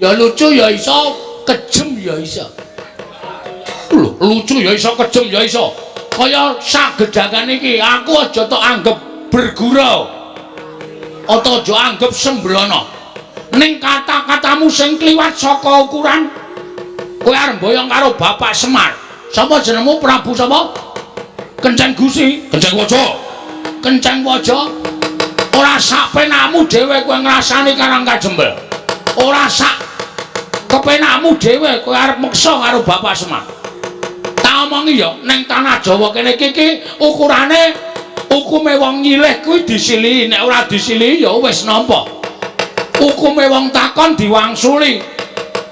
Ya lucu ya iso, kejem ya iso. Lho, lucu ya iso, kejem ya iso. Kaya sagedangan iki aku aja tok anggap bergurau. Atau aja anggap sembrono. Ning kata-katamu sing kliwat saka ukuran kowe arep boyong karo Bapak Semar. Sapa jenengmu? Prabu sapa? Kenceng Gusi, Kenceng Waja. Kenceng Waja. Ora sak penakmu dhewe kowe ngrasani Karang Kajembel. Ora sak kepenakmu dhewe kowe arep meksa karo Bapak Semar. Tak omongi ya ning tanah Jawa kene iki ukurane hukume wong nyilih kuwi disilihi, nek ora disilihi ya wis nampa. Hukume wong takon diwangsuli.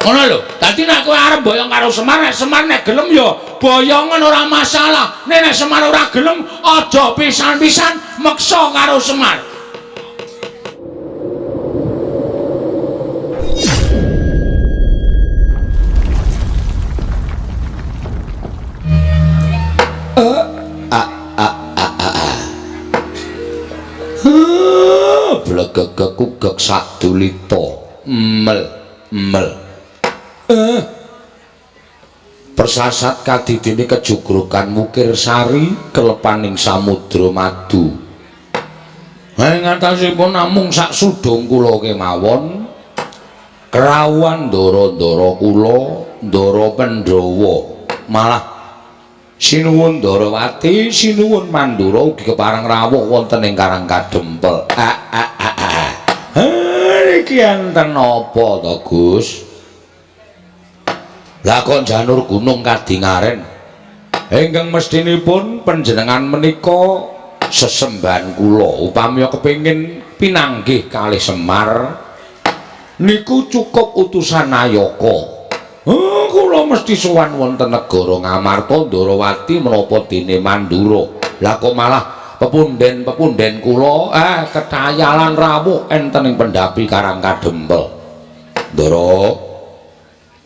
Ngono lho. Dadi nek kowe arep boyong karo Semar, nek Semar nek gelem ya boyongan ora masalah. Nek Semar ora gelem aja pisan-pisan meksa karo Semar. Blegegek kugek sadulita mel persasat kadidene kejugrukan Mukir Sari kelepaning samudra madu. Ing atasipun namung sak sudung kula kemawon krawuhan ndara-ndara kula Ndara Pandhawa malah sinuwun Ndarawati sinuwun Mandura ugi kepareng rawuh wonten ing Karang Kadempel. Iki enten apa to Gus? Lakon janur gunung kadingaren ingkang mestinipun panjenengan menika sesembahan kula upami kepengin pinanggih kalih Semar niku cukup utusan Nayaka. Kula mesti sowan wonten negara Ngamarta Ndarawati menapa dene Mandura. Lah kok malah pepunden kula ketayalan rawuh enten ing pendhapi Karang Kadempel. Ndara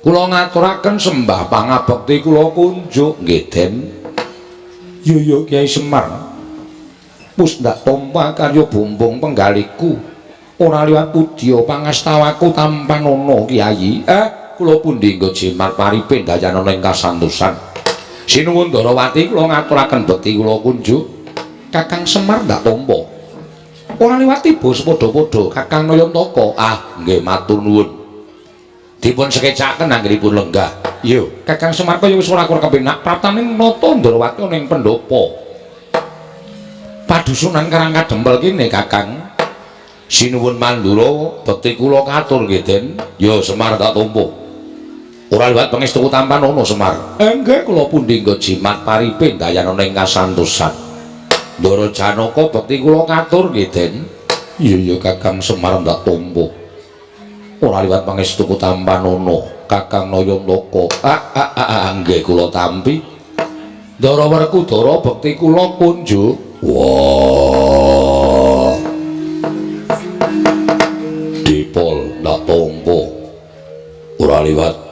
kula ngaturaken sembah pangabekti kula kunjuk nggih Den. Ya Kyai Semar. Pus ndak tampa karya bumbung penggaliku. Ora liwat pudya pangastawaku tampan ana Kyai. Kula pundi nggo jimat paripin dayanana ing kasantosan. Sinuwun Ndarawati kula ngaturaken bekti kula kunjuk. Kakang Semar ndak tampa. Ora liwat tiba sepadha-padha Kakang Nayantaka. Nggih matur nuwun. Dipun sekecaken anggenipun lenggah. Iya, Kakang Semar kaya wis ora kepenak praptaning nata Ndarawati ana ing pendopo. Padusunan Karang Kadempel kene Kakang. Sinuwun Mandura bekti kula katur nggih Den. Ya Semar ndak tampa. Ora liwat pangestu tampan ana Semar. Nggih kula pundi nggo jimat paripin dayanana ing kasantosan. Ndara Janaka bekti kula katur nggih Den. Iya Kakang Semar ndak tampa. Ora liwat pangestu tampan ana Kakang Nayantaka. Nggih kula tampi. Ndara Werkudara bekti kula kunjuk. Wah. Dipol ndak tampa. Ora liwat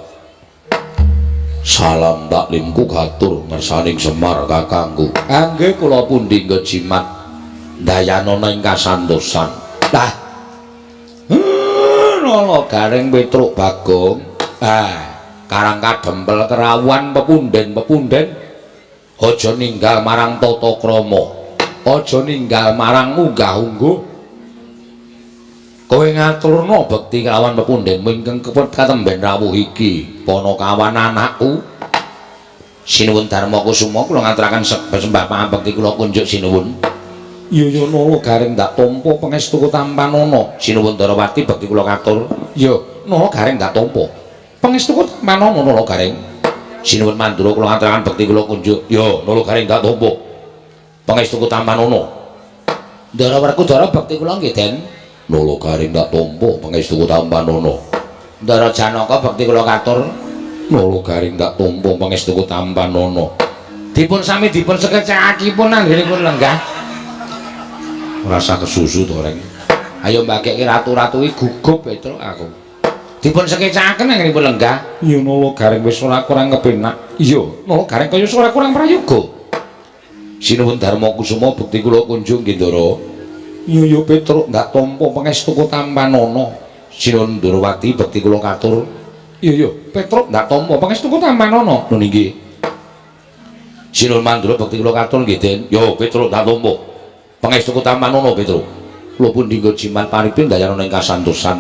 salam taklimku katur ngersaning Semar kakangku. Nggih kula pundi nggo jimat dayanana ing kasantosan. Lah. Nala Garing Petruk Bagong. Karang Kadempel kerawuhan pepunden. Aja ninggal marang tata krama. Aja ninggal marang munggah-ungguh. Kowe ngaturna bekti kelawan pepundhenmu ingkang katemben rawuh iki Panakawan anakku. Sinuwun Darma Kusuma kula ngaturaken sembah pangabekti kula kunjuk sinuwun. Iya Nala Garing ndak tampa pangestu tampan ana. Sinuwun Ndarawati bekti kula katur. Ya Nala Garing ndak tampa pangestu tampan ana Nala Garing. Sinuwun Mandura kula ngaturaken bekti kula kunjuk. Ya Nala Garing ndak tampa pangestu tampan ana. Ndara Werkudara bekti kula nggih Den. Nala Garing ndak tampa pangestu tampan ana. Ndara Janaka bekti kula katur. Nala Garing ndak tampa pangestu tampan ana. Dipun sami dipun sekecakipun anggenipun lenggah. Rasa kesusu to Reng. Ayo mbakeke ratu-ratu iki gugup Petruk aku. Dipun sekecakaken anggenipun lenggah. Ya Nala Garing wis ora kurang kepenak. Iya, Nala Garing kaya wis ora kurang prayoga. Sinuwun Darma Kusuma bekti kula kunjuk nggih Ndara. Iya Petruk ndak tampa pangestu tampan ana. Sinuwun Ndorowati bekti kula katur. Iya Petruk ndak tampa pangestuku Tambanana. Lho nggih. Sinuwun Mandura bekti kula katur nggih Den. Yo Petruk ndak tampa. Pangestuku Tambanana Petruk. Kula pun dinggo jimat paripin dayana ing kasantosan.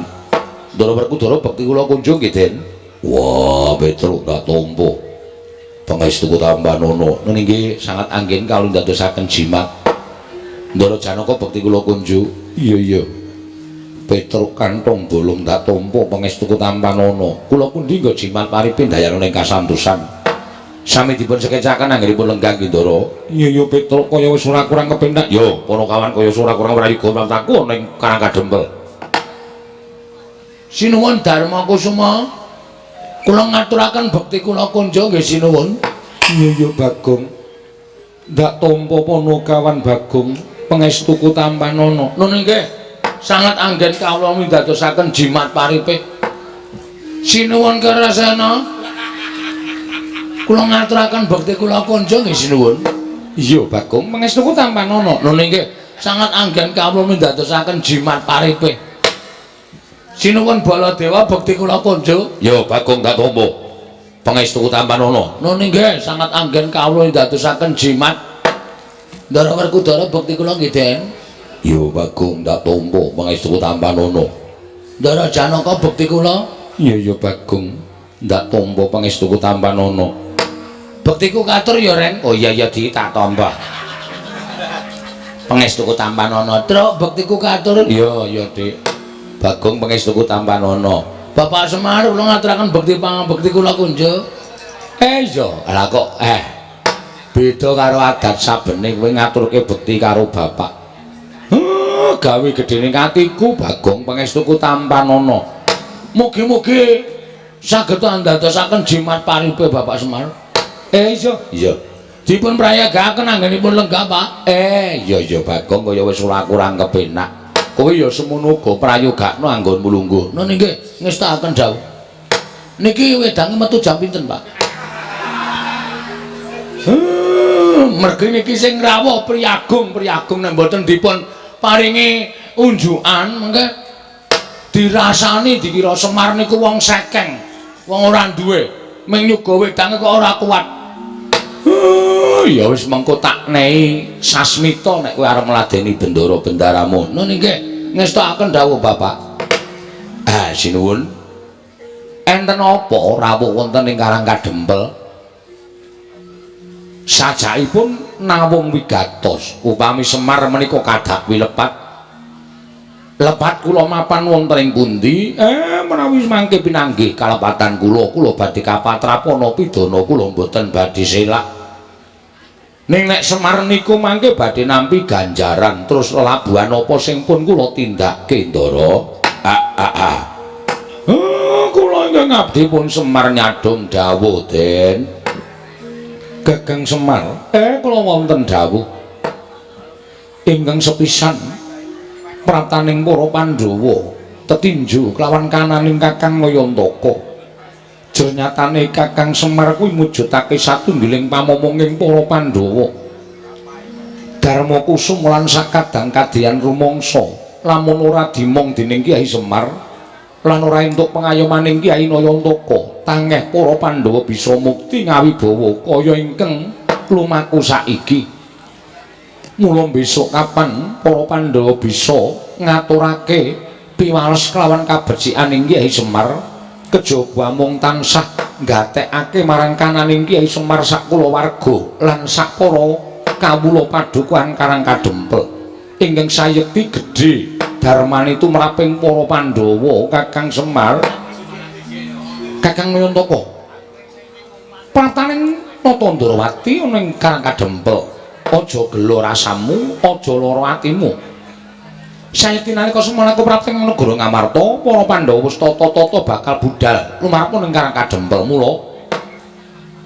Ndara Werkudara bekti kula kunjung nggih Den. Wah Petruk ndak tampa. Pangestuku Tambanana. Nggih sangat anggen kawula ndadosaken jimat. Ndara Janaka bekti kula kunjung. Iya. Petruk kantong bolong dak tampa pangestuku Tambanana. Kula pundi nggo jimat paripin dayana ing kasantosan. Sami dipun sekecaken anggenipun lenggah Ndara. Iya Petruk kaya wis ora kurang kepenak. Yo, para kawan kaya ora kurang prayoga taku ning Karang Kadempel. Sinuwun Darma Kusuma. Kula ngaturaken bekti kula kunjung nggih sinuwun. Iya Bagong. Ndak tampa Panakawan Bagong pangestuku Tambanana. Nun nggih. Sangat anggen kawula midadosaken jimat paripik. Sinuwun Karasena. Kula ngaturaken bekti kula kunjung nggih sinuwun. Iya Bagong pangestuku Tambanana. Nun nggih sangat anggen kawula midadosaken jimat paripik. Sinuwun Baladewa bekti kula kunjung. Ya Bagong tak tampa. Pangestuku Tambanana. Nun nggih sangat anggen kawula midadosaken jimat. Ndara Werkudara bekti kula nggih Den. Yo Bagong ndak tampa pangestuku Tambanana. Ndara Janaka bekti kula. Iya Bagong ndak tampa pangestuku Tambanana. Bektiku katur ya Ren. Oh iya tak tampa. Pangestuku Tambanana. Truk bektiku katur. Iya Dik. Bagong pangestuku Tambanana. Bapak Semar kula ngaturaken bekti kula kunjung. Iya. Lah kok beda karo adat sabene kowe ngaturke bekti karo bapak. Gawe gedene atiku Bagong pangestuku Tambanana. Mugi-mugi saged ndadosaken jimat paripe Bapak Semar. Iya. Dipun prayagaken anggenipun lenggah, Pak. Iya Bagong kaya wis ora kurang kepenak. Kowe ya semono uga prayogakno anggonmu lungguh. Nun nggih ngestakaken dawuh. Niki wedange metu jam pinten, Pak? Mergi niki sing rawuh priyagung nek mboten dipun paringi unjukan mengke dirasani dikira Semar niku wong sekeng, wong ora duwe, ming nyuga wedange kok ora kuat. Ya wis mengko tak nehi sasmita nek kowe arep ngladeni bendara-bendaramu. Nun nggih ngestakaken dawuh Bapak. Sinuwun. Enten apa rawuh wonten ing Karang Kadempel? Sajakipun nawung wigatos upami Semar menika kadak wilepat kula mapan wonten ing pundi menawi mangke pinanggih kalepatan kula badhe kapatrapana pidana kula mboten badhe selak ning nek Semar niku mangke badhe nampi ganjaran terus lelabuhan apa sing pun kula tindakke Ndara kula ingkang ngabdi pun Semar nyadong dawuh Den. Kakang Semar, kula wonten dawuh ingkang sepisan prataning para Pandhawa tetinju kelawan kananing Kakang Nayantaka. Janyatane Kakang Semar kuwi mujudake satunggiling pamomonging para Pandhawa. Darma Kusuma lan sakadang kadyan rumangsa lamun ora dimong dening Kyai Semar lan ora entuk pengayomaning Kyai Nayantaka. Tangeh para Pandhawa bisa mukti ngawibawa kaya ingkang lumaku saiki. Mula besok kapan para Pandhawa bisa ngaturake piwales kelawan kabecikaning Kyai Semar kejaba mung tansah nggatekake marang kananing Kyai Semar sak kulawarga lan sak para kawula padukuhan Karang Kadempel ingkang sayekti gedhe darmane tumraping para Pandhawa. Kakang Semar, Kakang Nayantaka, prataning Nata Ndrawati ana ing Karang Kadempel, aja gelo rasamu, aja lara atimu. Sayekti nalika semana keprapting negara Ngamarta, para Pandhawa wis tata-tata bakal budal lumarepun ing Karang Kadempel. Mula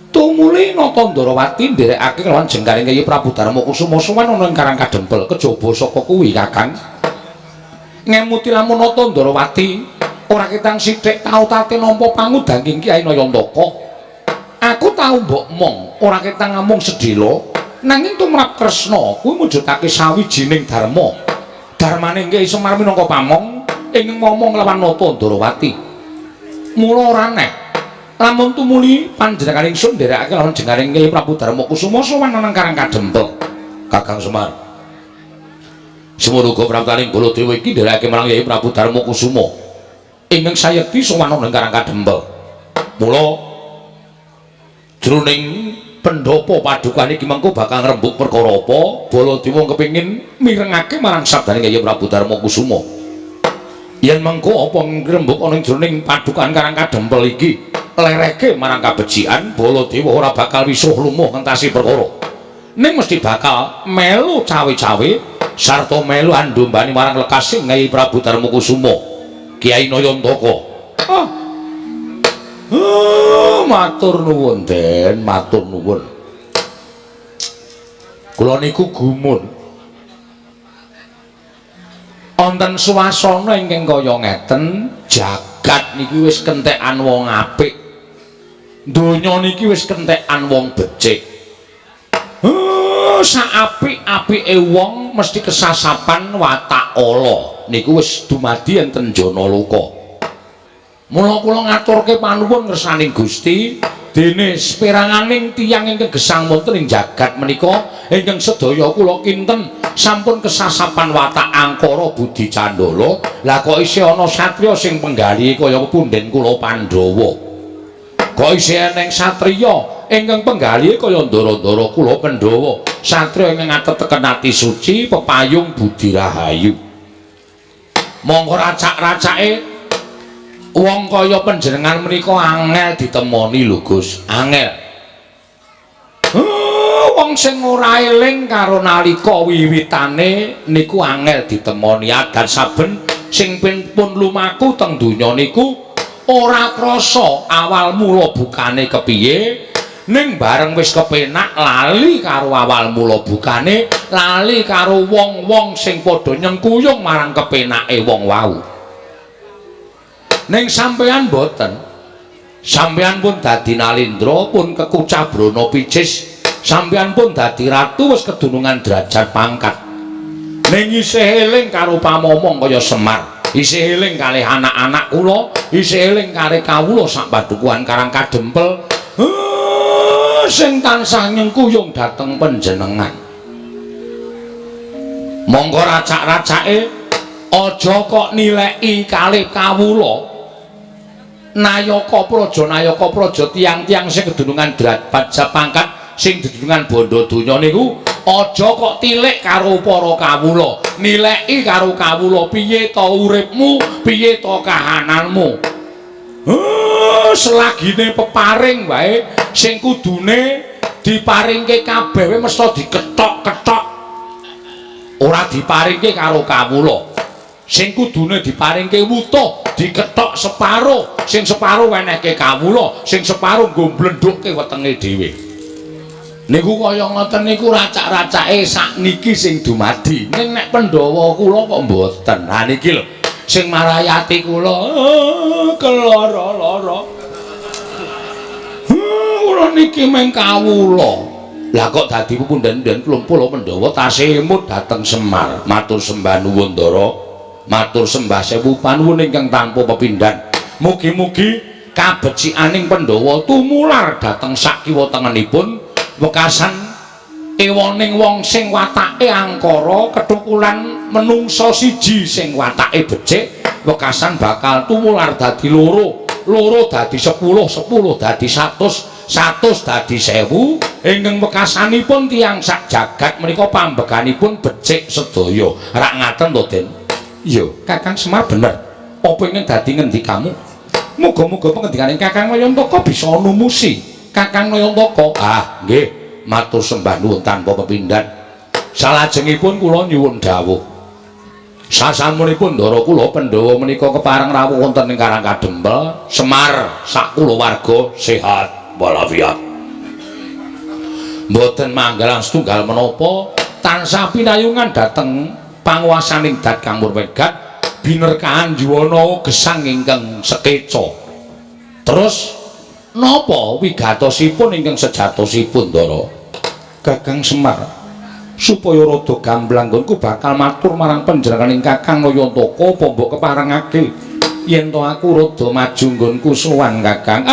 tumuli Nata Ndrawati ndherekake lawan jengkaring Kyai Prabu Darma Kusuma sowan ana ing Karang Kadempel. Kejaba saka kuwi Kakang, ngemuti lamun Nata Ndrawati ora ketang sithik tau tate nampa pangudanging Kyai Nayantaka. Aku tau mbok mong ora ketang ngamung sedhela nanging tumrap Kresna kuwi mujudake sawijining dharma. Darmane Kyai Semar minangka pamong ingkang ngomong lawan Nata Ndarawati. Mula ora neh lamun tumuli panjenengan ingsun nderekake lawan jengaring Kyai Prabu Darmakusuma sowan nang Karang Kadempel. Kakang Semar. Semoga praptaning Baladewa iki nderekake marang Kyai Prabu Darmakusuma ingkang sayekti sowan nang Karang Kadempel. Mula jroning pendhapa padukan iki mengko bakal ngrembug perkara apa Baladewa kepengin mirengake marang sabdane Kyai Prabu Darmakusuma. Yen mengko apa ngrembug ana jroning padukan Karang Kadempel iki lereke marang kabecikan Baladewa ora bakal wisuh lumuh ngentasi perkara. Ning mesti bakal melu cawe-cawe sarta melu andombani marang lekasing Kyai Prabu Darmakusuma Kyai Nayantaka. Matur nuwun Den, matur nuwun. Kula niku gumun. Wonten swasana ingkang kaya ngeten, jagat niki wis kentekan wong apik. Donya niki wis kentekan wong becik. Saapik-apike wong mesti kesasapan watak ala. Niku wis dumadi enten Janaloka. Mula kula ngaturke panuwun ngersaning Gusti dene speranganing tiyang ingkang gesang wonten ing jagat menika ingkang sedaya kula kinten sampun kesasapan watak angkara budi candala. Lah kok isih ana satriya sing penggali kaya punden kula Pandhawa. Kok isih eneng satriya ingkang penggali kaya ndara-ndara kula Pandhawa. Satriya ingkang ngateten ati suci pepayung budi rahayu. Monggo racak-racake wong kaya panjenengan menika angel ditemoni lho Gus, angel. Wong sing ora eling karo nalika wiwitane niku angel ditemoni agar saben sing pun lumaku teng donya niku ora krasa awal mula bukane kepiye, ning bareng wis kepenak lali karo awal mula bukane, lali karo wong-wong sing padha nyengkuyung marang kepenake wong wau. Ning sampeyan boten. Sampeyan pun dadi Nalindra, pun kekucah Brana Picis, sampeyan pun dadi ratu wis kedunungan derajat pangkat. Ning isih eling karo pamomong kaya Semar, isih eling kalih anak-anak kula, isih eling kalih kawula sak padukuhan Karang Kadempel. Sing tansah nyengkuyung dhateng panjenengan. Monggo racak-racake aja kok nileki kalih kawula. Nayaka praja tiang-tiang sing kedunungan derajat pangkat sing dedunungan bondo donya niku aja kok tilik karo para kawula, nileki karo kawula piye ta uripmu, piye ta kahananmu. Selagine peparing wae sing kudune diparingke kabeh mesti diketok-ketok. Ora diparingke karo kawula. Sing kudune diparingke wutuh diketok separo, sing separo wenehke kawula, sing separo nggo mblendhukke wetenge dhewe. Niku kaya ngoten niku racak-racake sakniki sing dumadi. Ning nek Pandhawa kula kok mboten. Ha niki lho sing marayati kula kelara-lara. Kula niki meng kawula. Lah kok dadi punden-punden klumpul Pandhawa tasih emut dhateng Semar. Matur sembah nuwun Ndara. Matur sembah sewu panuwun ingkang tanpa pepindhan. Mugi-mugi kabecikaning Pandhawa tumular dhateng sak kiwa tengenipun wekasan ewoning wong sing watake angkara kethukulan menungsa siji sing watake becik wekasan bakal tumular dadi loro, loro dadi 10, 10 dadi 100, 100 dadi 1000 ingkang wekasanipun tiyang sak jagat menika pambeganipun becik sedaya. Rak ngaten to, Den? Iya, Kakang Semar bener. Apa ingin dadi ngendikamu? Muga-muga pengendikane Kakang Nayantaka bisa numusi Kakang Nayantaka. Ah, nggih, matur sembah nuwun tanpa pepindhan. Salajengipun kula nyuwun dawuh. Sasampunipun Ndara kula Pandhawa menika kepareng rawuh wonten ing Karang Kadempel, Semar sak kulawarga sehat walafiat. Mboten manggalang setunggal menapa tansah pinayungan dhateng panguwasaning Dat Kang Murwegat binerkahan Juwana gesang ingkang sekeca. Terus napa wigatosipun ingkang sejatosipun Ndara? Kakang Semar, supaya rada gamblang nggonku bakal matur marang panjenenganing Kakang Nayantaka apa mbok keparengake yen to aku rada maju nggonku sowan Kakang.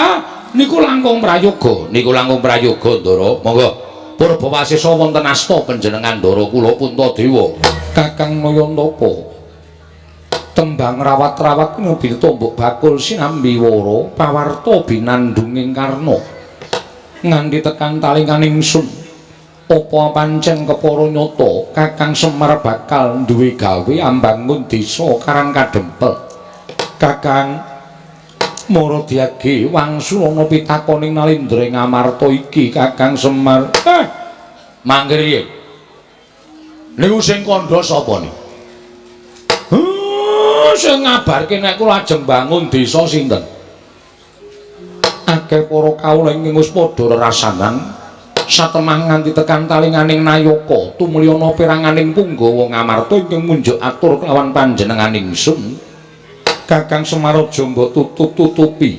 Niku langkung prayoga, Ndara. Monggo Purbawasesa wonten asta panjenengan Ndara kula Puntadewa. Kakang Nayantaka tembang rawat-rawat mobil tombok bakul sinambi wara pawarta binandunging karna nganti tekan talinganing sun apa pancen kepara nyata Kakang Semar bakal duwe gawe ambangun desa Karang Kadempel. Kakang Maradyagi wangsul ana pitakoning Nalendra Ngamarta iki Kakang Semar. Mangke riye niku sing kandha sapa niku? Sing ngabarke nek kula ajeng bangun desa sinten? Akeh para kawula ing wis padha rerasanan satemah nganti tekan talinganing Nayaka tumuli ana peranganing Punggawa Ngamarta ingkang munjuk atur kelawan panjenenganing ingsun. Kakang Semar aja mbok tutup-tutupi.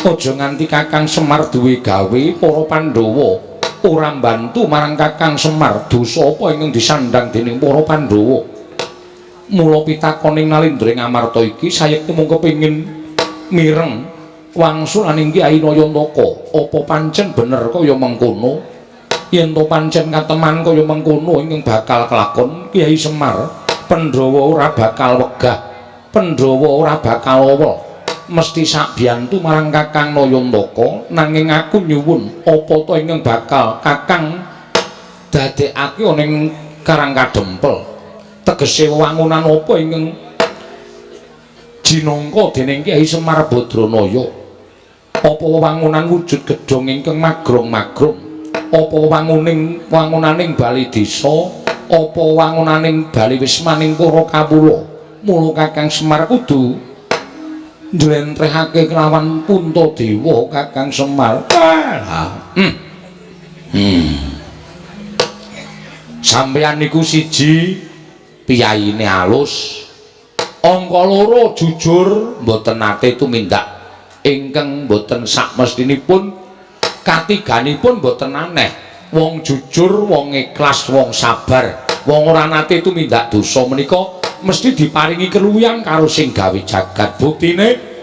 Aja nganti Kakang Semar duwe gawe para Pandhawa ora mbantu marang Kakang Semar dosa apa ingkang disandang dening para Pandhawa. Mula pitakoning Nalendra Ngamarta iki sayekti mung kepengin mireng wangsulaning Kyai Nayantaka apa pancen bener kaya mengkono. Yen to pancen kateman kaya mengkono ingkang bakal kelakon Kyai Semar Pandhawa ora bakal wegah, Pandhawa ora bakal owel, mesti sak biyantu marang Kakang Nayantaka. Nanging aku nyuwun apa to ingkang bakal Kakang dadekake ana ing Karang Kadempel, tegese wangunan apa ingkang jinangka dening Kyai Semar Badranaya? Apa wangunan wujud gedhong ingkang magrong-magrong? Apa wangunaning bali desa? Apa wangunaning bali wismaning para kawula? Mula Kakang Semar kudu njlentrehake kelawan Puntadewa Kakang Semar. Sampeyan niku siji piyaine alus, angka loro jujur mboten nate tumindak ingkang mboten sakmestinipun, katiganipun mboten aneh, wong jujur, wong ikhlas, wong sabar, wong ora nate tumindak dosa menika mesti diparingi keluwihan karo sing gawe jagat. Buktine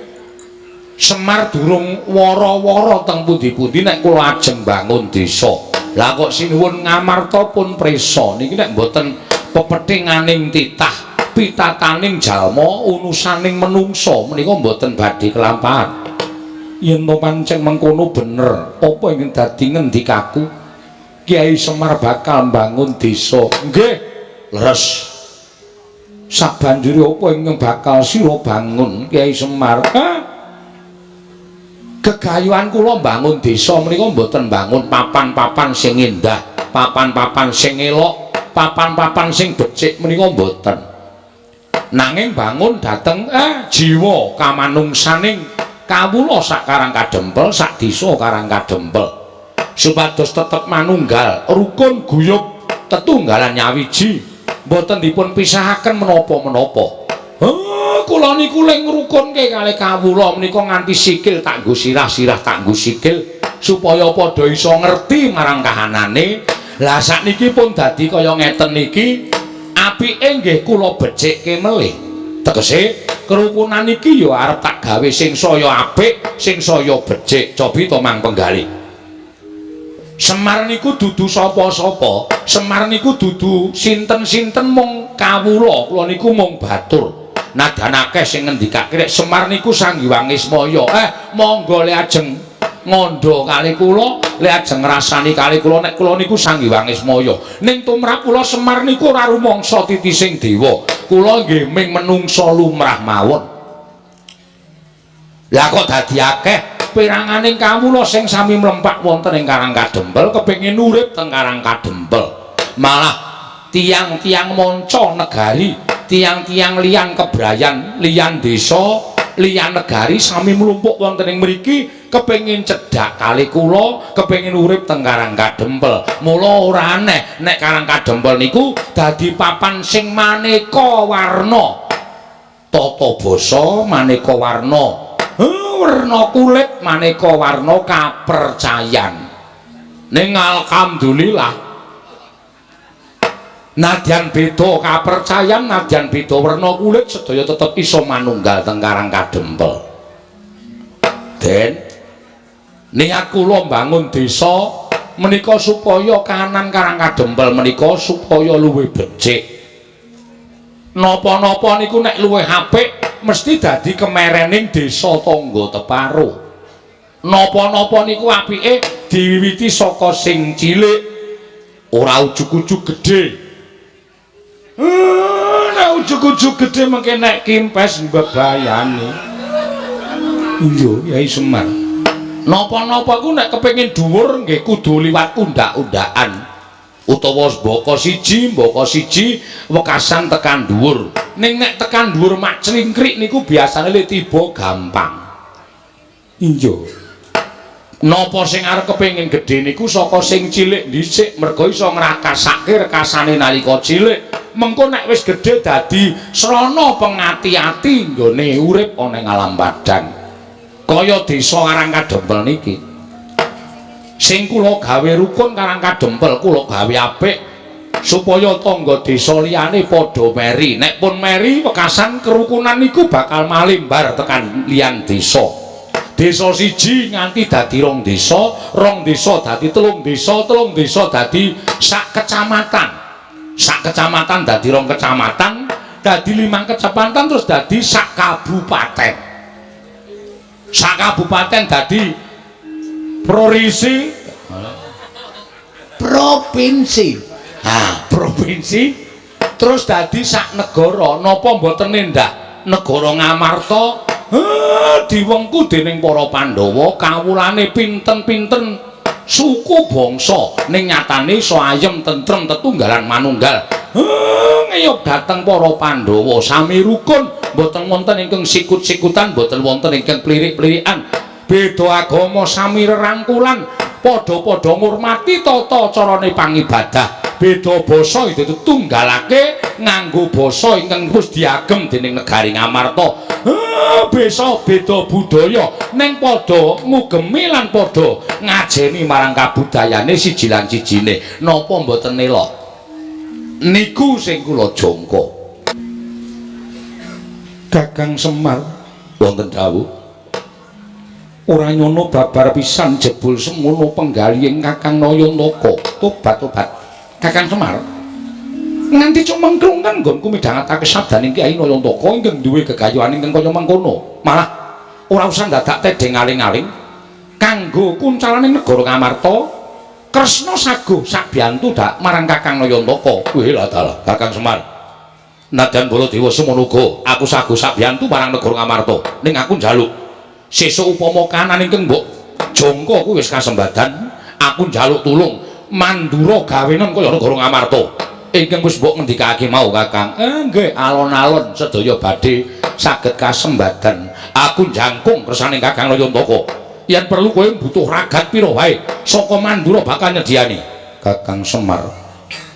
Semar durung wara-wara teng pundi-pundi nek kula ajeng bangun desa. Lah kok sinuwun Ngamarta pun prisa niki nek mboten pepethinganing titah pitataning jalma unusaning menungsa menika mboten badhe kelampahan. Yen to pancen mengkono bener apa ingkang dadi ngendikaku Kyai Semar bakal mbangun desa. Nggih leres. Sabanjure apa ingkang bakal sira bangun Kyai Semar? Gegayuhan kula mbangun desa menika mboten mbangun papan-papan sing indah, papan-papan sing elok, papan-papan sing becik menika mboten. Nanging bangun dhateng jiwa kamanungsaning kawula sak Karang Kadempel, sak desa Karang Kadempel. Supados tetep manunggal, rukun guyub, tetunggalan nyawiji, mboten dipun pisahaken menapa-menapa. Kula niku ling ngrukunke kalih kawula menika nganti sikil tak nggo sirah-sirah tak nggo sikil supaya padha iso ngerti marang kahanane. Lah sakniki pun dadi kaya ngeten niki, apike nggih kula becikke melih. Tegese kerukunan iki ya arep tak gawe sing saya apik, sing saya becik. Cobi to Mang Penggalih. Semar niku dudu sapa-sapa. Semar niku dudu sinten-sinten mung kawula. Kula niku mung batur. Nadan akeh sing ngendikake nek Semar niku Sanghyang Ismaya. Monggo le ajeng ngondo kali kula, le ajeng ngrasani kali kula nek kula niku Sanghyang Ismaya. Ning tumrap kula Semar niku ora rumangsa titising dewa. Kula nggih ming menungsa lumrah mawon. Lah kok dadi akeh piranganing kawula sing sami mlempak wonten ing Karang Kadempel kepengin urip teng Karang Kadempel. Malah tiang-tiang manca negari, tiang-tiang liyan kebrayan, liyan desa, liyan negari sami mlumpuk wonten ing mriki kepengin cedhak kali kula, kepengin urip teng Karang Kadempel. Mula ora aneh nek Karang Kadempel niku dadi papan sing maneka warna. Tata basa maneka warna. Warna kulit maneka warna kapercayan. Ning alhamdulillah Nadyan beda kapercayan, nadyan beda werna kulit, sedaya tetep iso manunggal teng Karang Kadempel. Den, niat kula mbangun desa menika supaya kahanan Karang Kadempel menika supaya luwih becik. Napa-napa niku nek luwih apik mesti dadi kemerening desa tangga teparo. Napa-napa niku apike diwiwiti saka sing cilik, ora ujug-ujug gedhe. Nek ujug-ujug gedhe mengke nek kimpes mbebayani. Iya, Yai Semar. Napa-napa ku nek kepengin dhuwur nggih kudu liwat undak-undakan. Utawa mbaka siji wekasan tekan dhuwur. Ning nek tekan dhuwur mak clingkrik niku biasane le tiba gampang. Iya. Napa sing arep kepengin gedhe niku saka sing cilik dhisik merga iso ngrakasake rekasane nalika cilik. Mengko nek wis gedhe dadi srana pengati-ati nggone urip ana ing alam padang. Kaya desa Karang Kadempel niki. Sing kula gawe rukun Karang Kadempel kula gawe apik supaya tangga desa liyane padha meri. Nek pun meri wekasan kerukunan niku bakal malimbar tekan liyan desa. Desa siji nganti dadi rong desa dadi telung desa dadi sak kecamatan. Sak kecamatan dadi rong kecamatan, dadi 5 kecamatan terus dadi sak kabupaten. Sak kabupaten dadi provinsi. Provinsi terus dadi sak negara. Napa mboten nendak negara Ngamarta diwengku dening para Pandhawa kawulane pinten-pinten suku bangsa ning nyatane iso ayem tentrem tetunggalan manunggal. Ngeyop dhateng para Pandhawa sami rukun, mboten wonten ingkang sikut-sikutan, mboten wonten ingkang plirik-plirikan. Beda agama sami rerangkulan, padha-padha ngurmati tata carane pangibadah. Beda basa ditunggalake nganggo basa ingkang wis diagem dening negari Ngamarta. Beda budaya ning padha ngugemi lan padha ngajeni marang kabudayane siji lan sijine. Napa mboten elok? Niku sing kula jangka. Kakang Semar wonten dawuh. Ora nyono babar pisan jebul semono penggalihing Kakang Nayantaka. Tobat. Kakang Semar nganti cuma mengkrungkan nggonku midhangetake sabdaning Kyai Nayantaka ingkang duwe gegayuhan ingkang kaya mangkono. Malah ora usah dadak tedeng aling-aling kanggo kuncalaning negara Ngamarta. Kresna saguh sakbiyantu dak marang Kakang Nayantaka. Wih lah dalah Kakang Semar. Nadyan Baladewa semono uga aku saguh sakbiyantu marang negara Ngamarta. Ning aku njaluk sesuk upama kahanan ingkang mbok jangka kuwi wis kasembadan, aku njaluk tulung mandura gawenan kaya negara Ngamarta. Ingkang wis mbok ngendikake mau Kakang. Nggih, alon-alon sedaya badhe saged kasembadan. Aku njangkung kersaning Kakang Nayantaka. Yen perlu kowe butuh ragat pira wae saka mandura bakal nyediani. Kakang Semar,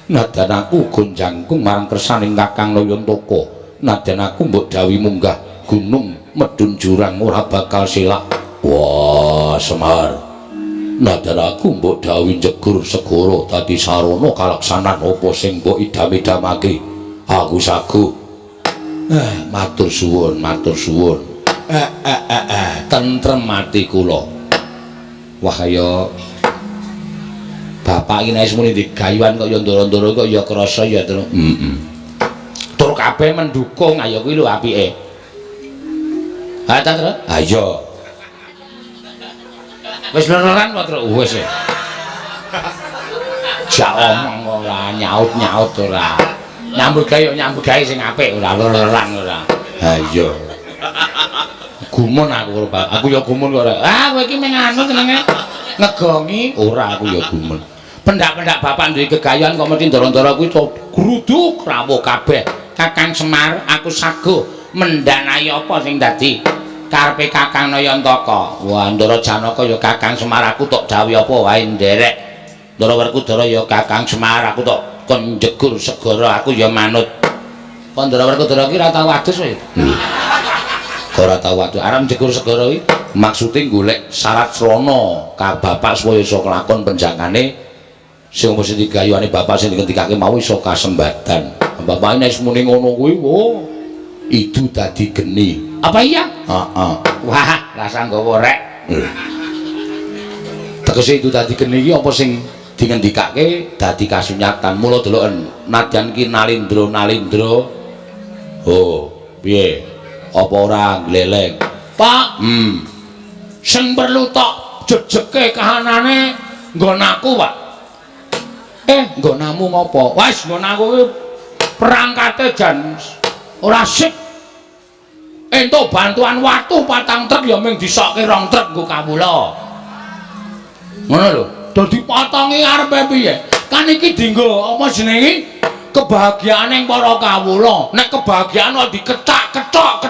nadyan aku uga njangkung marang kersaning Kakang Nayantaka. Nadyan aku mbok dawuhi munggah gunung medun jurang ora bakal silak. Wah, Semar. Nadyan aku mbok dawuhi njegur segara dadi sarana kalaksanan apa sing mbok idam-idamake. Aku saguh. Matur suwun. Tentrem ati kula. Wah kaya bapak iki nek muni digayuhan kaya ndara-ndara kok ya krasa ya terus. Tur kabeh mendukung ayo kuwi lho apike. Ha ta terus? Ha iya. Wis lereran apa terus? Wis. Jak omong ora nyaut-nyaut ora. Nyambut gawe sing apik ora lereran ora. Ha iya. Gumun aku ya gumun kok ora. Kowe iki meng anu jenenge ngegongi ora aku ya gumun. Pendak-pendak bapak duwe gegayuhan kok mesti ndara-ndara kuwi gruduk rawuh kabeh. Kakang Semar, aku saguh mendanai apa sing dadi karepe Kakang Nayantaka. Wah, Ndara Janaka ya Kakang Semar aku tok dawuh apa wae nderek. Ndara Werkudara ya Kakang Semar aku tok kon njegur segara aku ya manut. Kok Ndara Werkudara ki ora tau adus wae. Ora tau waduk arep njegur segara kuwi maksude golek syarat srana ka bapak supaya iso kelakon penjangane sing mesti digayuane bapak sing ngendikake mau iso kasembadan. Bapak nek muni ngono kuwi, itu dadi geni. Apa iya? Heeh. Wah, rasa nggawa rek. Tegese itu dadi geni iki apa sing dingendikake dadi kasunyatan. Mula deloken nadyan ki nalindra. Oh, piye? Apa ora gleleng? Pak, sing perlu tok jejeke kahanane nggon aku, Pak. Nggonamu ngopo? Wis nggon aku ki perangkate jan ora sip. Entuk bantuan watu 4 truk ya mung disokke 2 truk nggo kawula. Ngono lho. Dadi potongi arepe piye? Kan iki dienggo apa jenenge? Kebahagiaaning para kawula. Nek kebahagiaan kok diketak-ketok,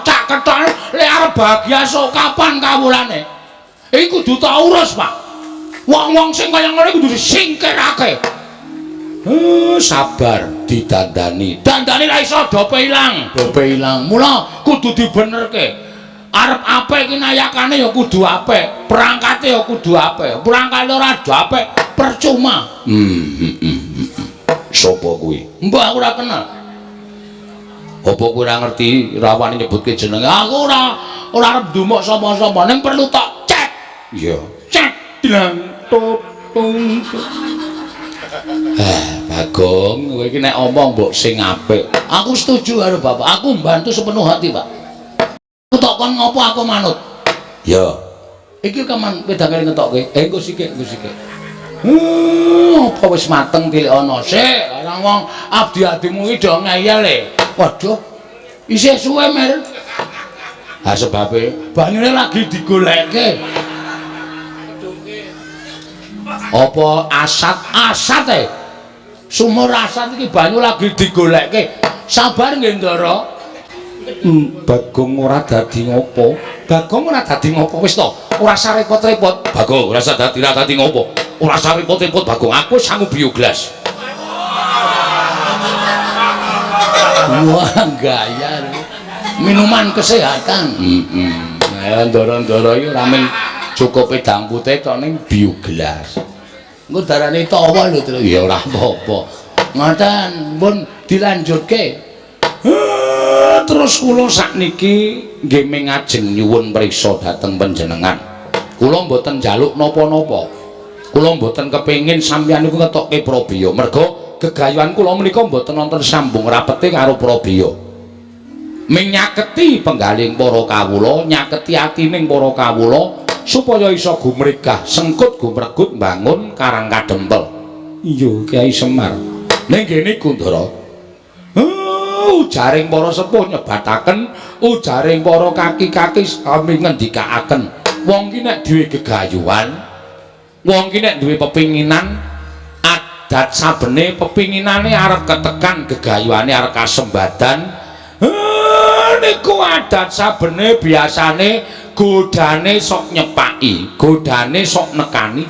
lek arep bahagia sok kapan kawulane? Iki kudu tak urus, Pak. Wong-wong sing kaya ngene kudu disingkirake. Sabar didandani. Dandani ra iso dope ilang. Mula kudu dibenerke. Arep apik iki nayakane ya kudu apik, perangkate ya kudu apik. Perangkate ora apik percuma. Sopo kuwi? Mbah aku ora kenal. Apa kowe ora ngerti rawani nyebutke jenenge? Aku ora arep ndumuk sapa-sapa, ning perlu tak cek. Iya. Cek dilang tung. Bagong, kowe iki nek omong mbok sing apik. Aku setuju karo Bapak. Aku mbantu sepenuh hati, Pak. Aku tok kon ngopo aku manut. Ya. Iki kaman wedake ngetokke. Engko sithik. Apa wis mateng tilik ana sik. Orang wong abdi-abdimu iki do ngeyel e. Waduh. Isih suwe mer. Ha sebabe banyune lagi digolekke. Apa asat sumur asat iki banyu lagi digolekke. Sabar nggih Ndara. Bagong ora dadi ngopo? Wis to, ora usah repot-repot. Bagong ora usah dadi ngopo? Ora usah repot-repot Bagong, aku wis sanggup bioglas. Wah, gaya. Minuman kesehatan. Ndara-ndara iki ora men cukup edang putih tok ning bioglas. Engko darane tawa lho, Tru. Ya ora apa-apa. Ngoten, pun dilanjutke. Terus kula sakniki nggih mengajeng nyuwun priksa dhateng panjenengan. Kula mboten njaluk napa-napa. Kula mboten kepengin sampeyan niku ngetokke Prabiya. Merga gegayuhan kula menika mboten wonten sambung rapete karo Prabiya. Ming nyaketi penggaling para kawula, nyaketi atining para kawula supaya iso gumregah sengkut gumregut mbangun Karang Kadempel. Iya, Kyai Semar. Ning kene Kundara. Ujaring para sepuh nyebataken, ujaring para kaki-kaki sami ngendikaaken. Wong ki nek duwe gegayuhan, wong ki nek duwe pepinginan, adat sabene pepinginane arep ketekan, gegayuhane arep kasembadan. Niku adat sabene biasane godane sok nyepaki, godane sok nekani.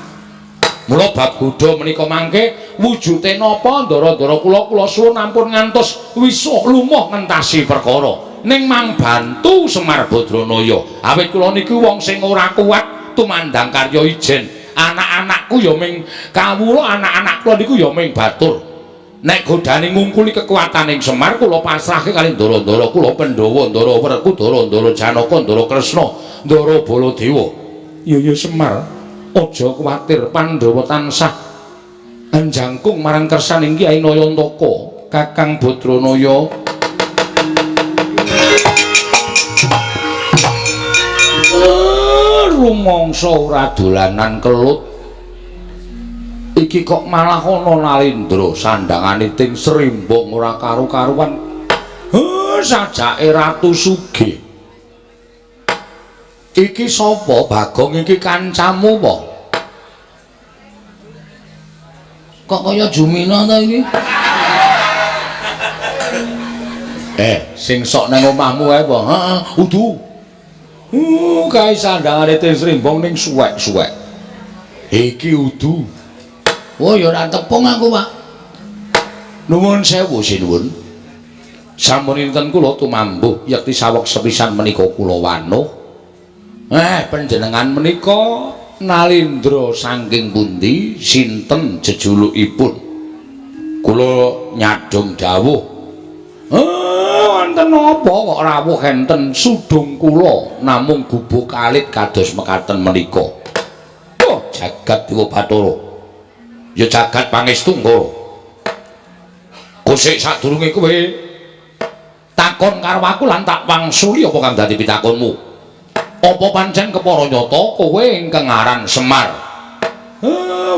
Mula bab godha menika mangke wujute napa ndara-ndara kula suwun ampun ngantos wisuh lumah ngentasi perkara. Ning mang bantu Semar Badranaya. Awit kula niku wong sing ora kuat tumandang karya ijen. Anak-anakku ya ming kawula, anak-anak kula niku ya ming batur. Nek godane ngungkuli kekuataning Semar kula pasrahke kali ndara-ndara kula Pandhawa, Ndara Werku, Ndara Janaka, Ndara Kresna, Ndara Baladewa. Ya Semar, aja kuwatir, Pandhawa tansah njangkung marang kersaning Kyai Nayantaka, Kakang Badranaya. Rumangsa ora dolanan kelut. Iki kok malah ana Nalindra sandhangane ting Srimbang ora karu-karuan. Sajake Ratu Sugih. Iki sapa Bagong, iki kancamu apa? Kok kaya Jumina ta iki? Sing sok nang omahmu ae apa? Heeh, udu. Kae sandhangane ting Srimbang ning suwek-suwek. Iki udu. Oh ya ora tepung aku, Pak. Nuwun sewu sinuwun. Sampun kula tumambuh yekti saweg sepisan menika kula wanuh. Panjenengan menika Nalindra saking pundi sinten jejulukipun kula nyadong dawuh wonten apa kok rawuh enten sudung kula namung gubuk alit kados mekaten menika oh jagat Dewa Bathara ya jagat pangestu Nggara kosek sadurunge kowe takon karo aku lan tak wangsuli apa kang dadi pitakonmu apa pancen kepara nyata kowe ingkang aran Semar?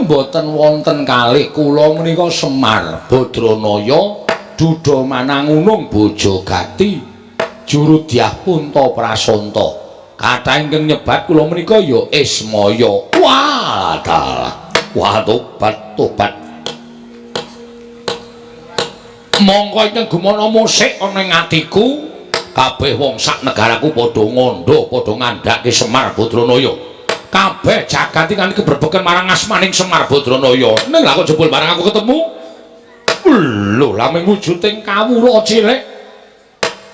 Mboten wonten kalih kula menika Semar Badranaya Dudha Manangunung Bojogati Jurudyah Punta Prasanta. Kathah ingkang nyebat kula menika ya Ismaya. Wah, dalah. Wah, tobat. Mongko ingkang gumana musik ana ing atiku kabeh wong sak negaraku padha ngondo padha ngandhake Semar Badranaya kabeh jagat iki kan berbeken marang asmaning Semar Badranaya ning lha kok jebul barang aku ketemu lho lha mung wujuding kawula cilik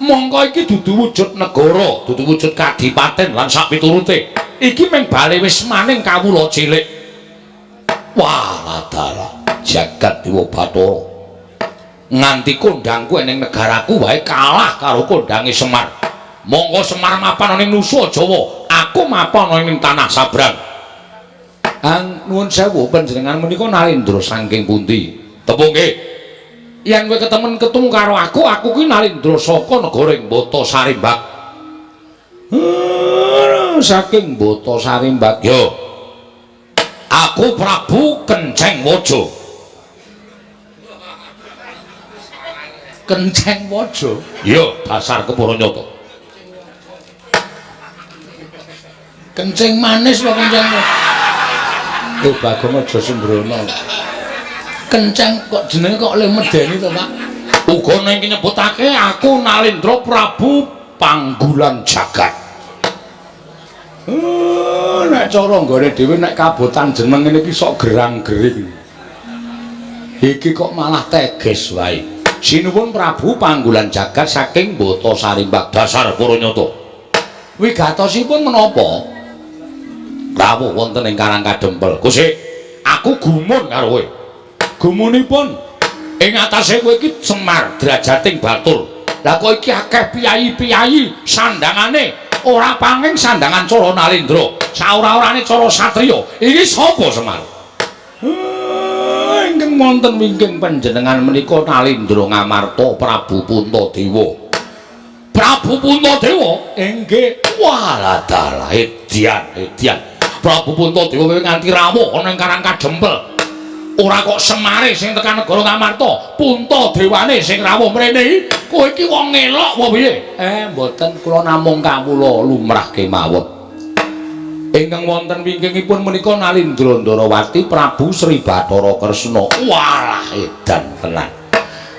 mongko iki dudu wujud negara dudu wujud kadipaten lan sak piturute iki mung bale wis maning kawula cilik wah dalah jagat Dewa Bathara nganti kondangku ning negaraku wae kalah karo kondange Semar. Monggo Semar mapan ning Nusa Jawa, aku mapan ning tanah Sabrang. Nuwun sewu panjenengan menika Nalindra saking pundi? Tepung nggih. Yen kowe ketemu karo aku kuwi Nalindra saka negara Bata Sarimbak. Saking Bata Sarimbak. Yo. Aku Prabu Kenceng Waja. Kenceng Waja. Iya, dasar kepara nyata. Kenceng manis lho kenceng. Bagong aja sembrono. Kenceng kok jenenge kok le medeni to, Pak? Uga ning nyebutake aku Nalindra Prabu Panggulan Jagat. Nek cara nggone dhewe nek kabotan jeneng ngene iki sok gerang-gering. Iki kok malah teges wae. Sinuwun Prabu Panggulan Jagat saking Bata Sarimbak dasar para nyata. Wigatosipun menapa? Rawuh wonten ing Karang Kadempel. Gusik, aku gumun karo kowe. Gumunipun ing atase kowe iki Semar drajating batur. Lah kok iki akeh piyayi-piyayi sandangane ora panging sandangan cara Nalindra. Saora-orane cara satriya. Iki sapa Semar? Ingkang wonten wingking panjenengan menika Nalindra Ngamarta Prabu Puntadewa. Prabu Puntadewa? Inggih. Walah dalah edian. Prabu Puntadewa nganti rawuh ana ing Karang Kadempel. Ora kok Semare sing tekan negara Ngamarta, Puntadewane sing rawuh mrene. Kowe iki wong elok apa piye? Mboten kula namung kawula lumrah kemawon. Ingkang wonten wingkingipun menika Nalindra Ndarawati Prabu Sri Bathara Kresna. Walah edan tenan.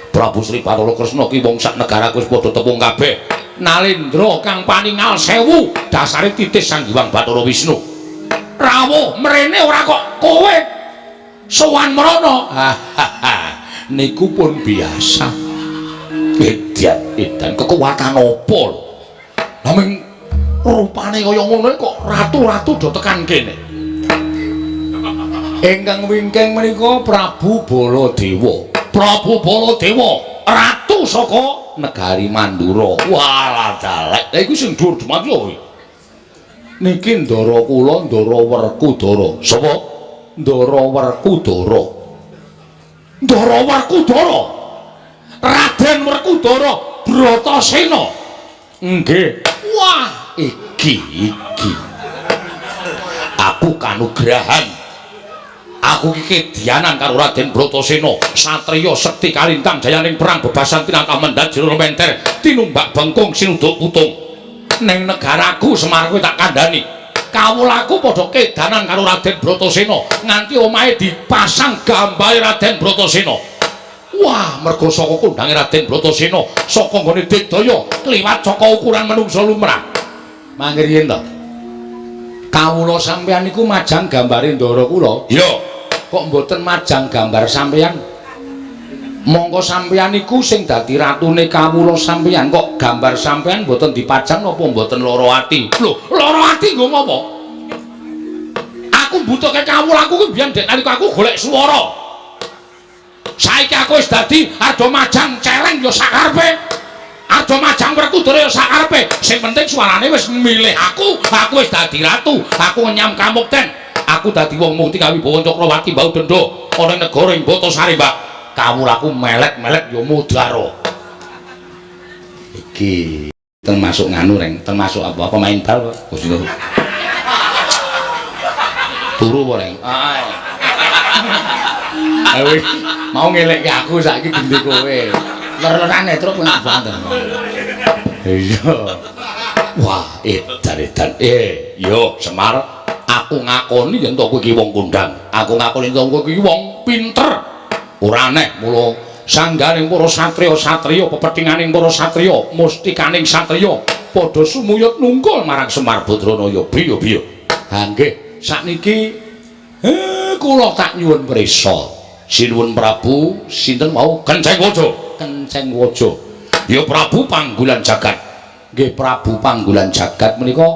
Prabu Sri Bathara Kresna ki wong sak negaraku wis padha tepung kabeh. Nalindra kang paningal sewu dasare titis Sang Hyang Bathara Wisnu. Rawuh mrene ora kok kowe sowan mrono. Niku pun biasa. Edan kekuatan apa lho? Lah rupane kaya ngono kok ratu-ratu do tekan kene. Ingkang wingking menika Prabu Baladewa. Prabu Baladewa, ratu saka negari Mandura. Walah dalek. Lah iku sing dhuwur demat lho. Niki Ndara kula, Ndara Werkudara. Sapa? Ndara Werkudara. Ndara Werkudara. Raden Werkudara Bratasena. Nggih. Wah, iki aku kanugrahan aku iki kedhianan karo Raden Bratasena satriya sekti kalintang jayaning perang bebasan tinaka mendhat jero menter tinumbak bengkung sinuduk putung ning negaraku Semar kowe tak kandhani kawulaku padha kedanan karo Raden Bratasena nganti omahe dipasang gambare Raden Bratasena. Wah, mergo saka kondange Raden Bratasena saka nggone digdaya kliwat saka ukuran manungsa lumrah. Mangke riyen to. Kawula sampeyan niku majang gambare Ndara kula. Iya. Kok mboten majang gambar sampeyan? Monggo sampeyan niku sing dadi ratune kawula sampeyan kok gambar sampeyan mboten dipajang napa mboten lara ati? Lho, lara ati nggo ngopo? butuhke kawulaku kuwi biyen dek nalika aku golek swara. Saiki aku wis dadi arda majang celeng ya sakarepe. Arda majang Werkudara ya sakarepe. Sing penting suarane wis milih aku wis dadi ratu. Aku nyam kamukten. Aku dadi wong mukti kawibawa Cakrawati Mbau Denda ana negara ing Batasari, Mbak. Kawulaku melek-melek ya mudhara. Iki termasuk nganu reng, termasuk apa pemain bal kok. Turu apa reng? Ayo mau ngelekke aku saiki gendhe kowe. Lerane truk kowe banter. Iya. Wah, edan-edan. Yo Semar, aku ngakoni yen to kowe iki wong kondang. Aku ngakoni to kowe iki wong pinter. Ora aneh mula sangganing para satriya-satriya, pepethinganing para satriya, mustikaning satriya padha sumuyut nungkul marang Semar Badranaya. Biya-biya. Ha nggih, sakniki kula tak nyuwun prisa. Sinuwun Prabu sinten mau Kenceng Waja. Kenceng Waja. Ya Prabu Panggulan Jagat. Nggih Prabu Panggulan Jagat menika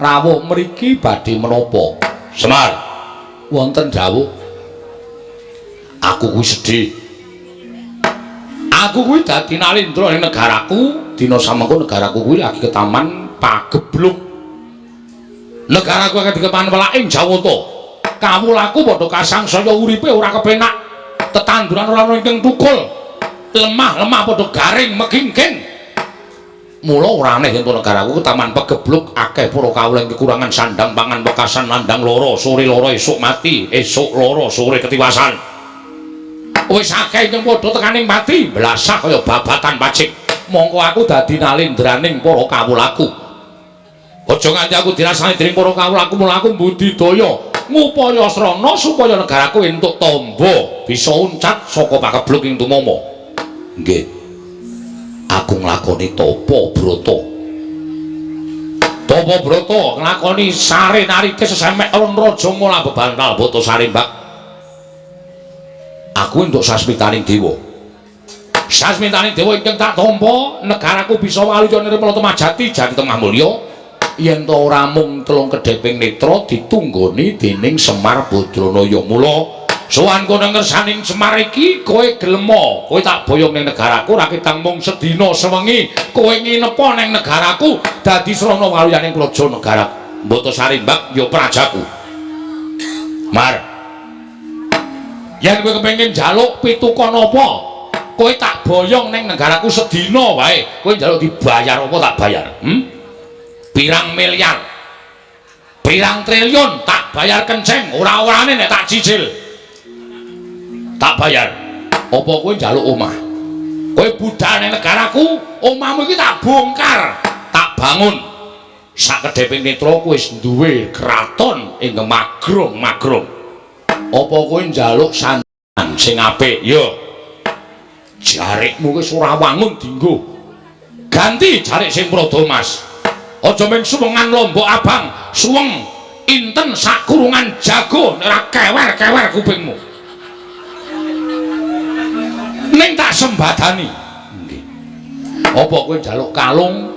rawuh mriki badhe menapa? Semar. Wonten dawuh. Aku kuwi sedih. Aku kuwi dadi nalindra ning negaraku, dina samengko negaraku kuwi lagi ketaman pagebluk. Negaraku akan dikepan welaking Jawata. Kawulaku padha kasangsaya uripe ora kepenak. Tetanduran ora ana ingkang tukul. Lemah-lemah padha garing megingking. Mula ora aneh yen negaraku ketaman pagebluk akeh para kawula kekurangan sandang pangan wekasan landang lara, sore lara esuk mati, esuk lara sore ketiwasan. Wis akeh ingkang padha tekaning mati, blasah kaya babatan pacik. Mongko aku dadi nalindraning para kawulaku. Aja nganti aku dirasani dening para kawulaku, mula aku mbudidaya ngupaya srana supaya negaraku entuk tamba bisa uncat saka pakebluk ing tumama. Nggih. Aku nglakoni tapa brata. Tapa brata nglakoni sare narike sesemek ron raja mula bebantal Batasari, Mbak. Aku entuk sasmitaning dewa. Sasmitaning dewa ingkang tak tampa, negaraku bisa waluya nirmala temajati jati tengah mulya. Yen to ora mung telung kedheping netra ditunggoni dening Semar Badranaya. Mula sowan kono ngersaning Semar iki kowe gelem, kowe tak boyong ning negaraku ra ketang mung sedina sewengi. Kowe nginepa ning negaraku dadi srana waluyaning praja negara Batasari, Mbak, ya prajaku. Mar. Yen kowe kepengin njaluk pituko napa? Kowe tak boyong ning negaraku sedina wae. Kowe njaluk dibayar apa tak bayar? Pirang miliar. Pirang triliun tak bayar Kenceng, ora-orane nek tak cicil. Tak bayar. Apa kowe njaluk omah? Kowe budal ning negaraku, omahmu iki tak bongkar, tak bangun. Sakedheping netra kowe wis duwe kraton ing magrong-magrong. Apa kowe njaluk sandan sing apik? Ya. Jarikmu wis ora wangun dienggo. Ganti jarik sing prada emas. Aja mung suwengan lombok abang, suweng inten sak kurungan jago nek ora kewer-kewer kupingmu. Ning tak sembadani. Nggih. Apa kowe njaluk kalung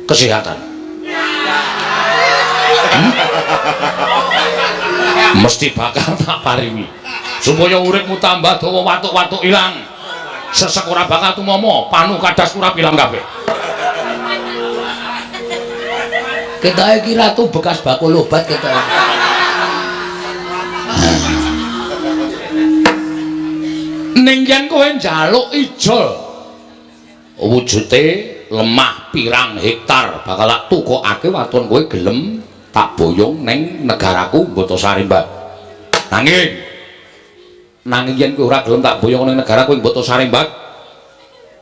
kesehatan? Mesti bakal tak paringi supaya uripmu tambah dawa, watuk-watuk ilang, sesek ora bakal tumama, panu kadas urap ilang kabeh. Ketoke iki ratu bekas bakul obat ketoke. Ning yen kowe njaluk ijol wujute lemah pirang hektar bakal tak tukokake waton kowe gelem tak boyong ning negaraku Batasari, Mbak. Nanging yen kowe ora gelem tak boyong ning negaraku ing Batasari, Mbak,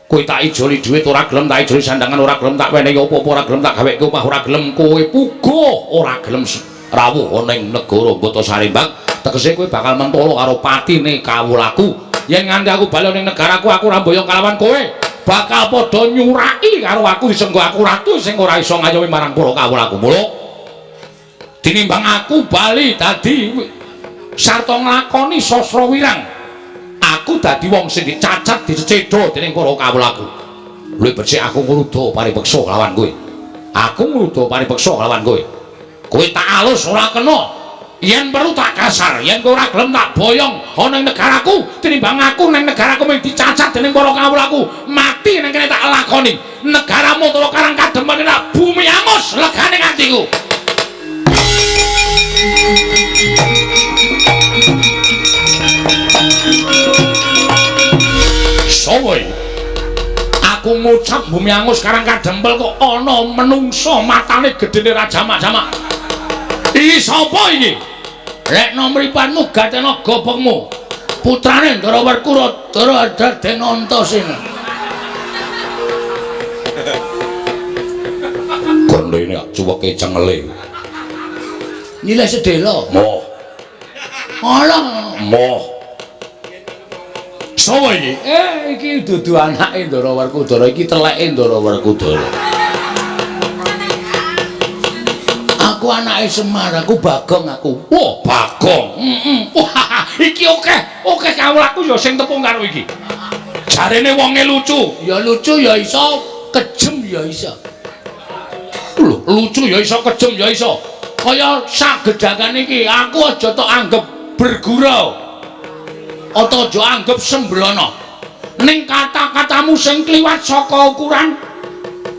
kowe tak ijoli dhuwit ora gelem, tak ijoli sandangan ora gelem, tak wenehi apa-apa ora gelem, tak gaweke omah ora gelem, kowe puguh ora gelem rawuh ning negara Batasari, Mbak. Tegese kowe bakal mentolo karo patine kawulaku. Yen nganti aku bali ning negaraku aku ora boyong kalawan kowe, bakal padha nyuraki karo aku disenggo aku ratu sing ora iso ngayomi marang para kawulaku. Mula tinimbang aku bali dadi sarta nglakoni sastra wirang, aku dadi wong sing dicacat dicedha dening para kawulaku. Luwih becik aku ngruda paripeksa lawan kowe. Aku ngruda paripeksa lawan kowe. Kowe tak alus ora kena. yen perlu tak kasar, yen kowe ora gelem tak boyong ana ing negaraku tinimbang aku ning negaraku mung dicacat dening para kawulaku mati ning kene tak lakoni negaramu utawa Karang Kadempel tak bumi angus legane atiku. Sowe aku ngucap bumi angus Karang Kadempel kok ana menungso matane gedene raja-jamak. Iki sapa iki? Rek nomripanmu gatena gobokmu. Putrane Ndara Werkura Dara Dardena Antasena. Gondene cuweke cengele. Nyileh sedela. Moh. Alah, moh. Sopo iki? Iki dudu anake Ndara Werkudara, iki teleke Ndara Werkudara. Aku anake Semar, aku Bagong aku. Wah, Bagong. Wah, iki oke kawulaku ya sing tepung karo iki. Jarene wonge lucu. Ya lucu ya iso, kejem ya iso. Lho, lucu ya iso, kejem ya iso. Kaya sagedakan iki aku aja tok anggap bergurau. Ata aja anggap sembrono. Ning kata-katamu sing kliwat saka ukuran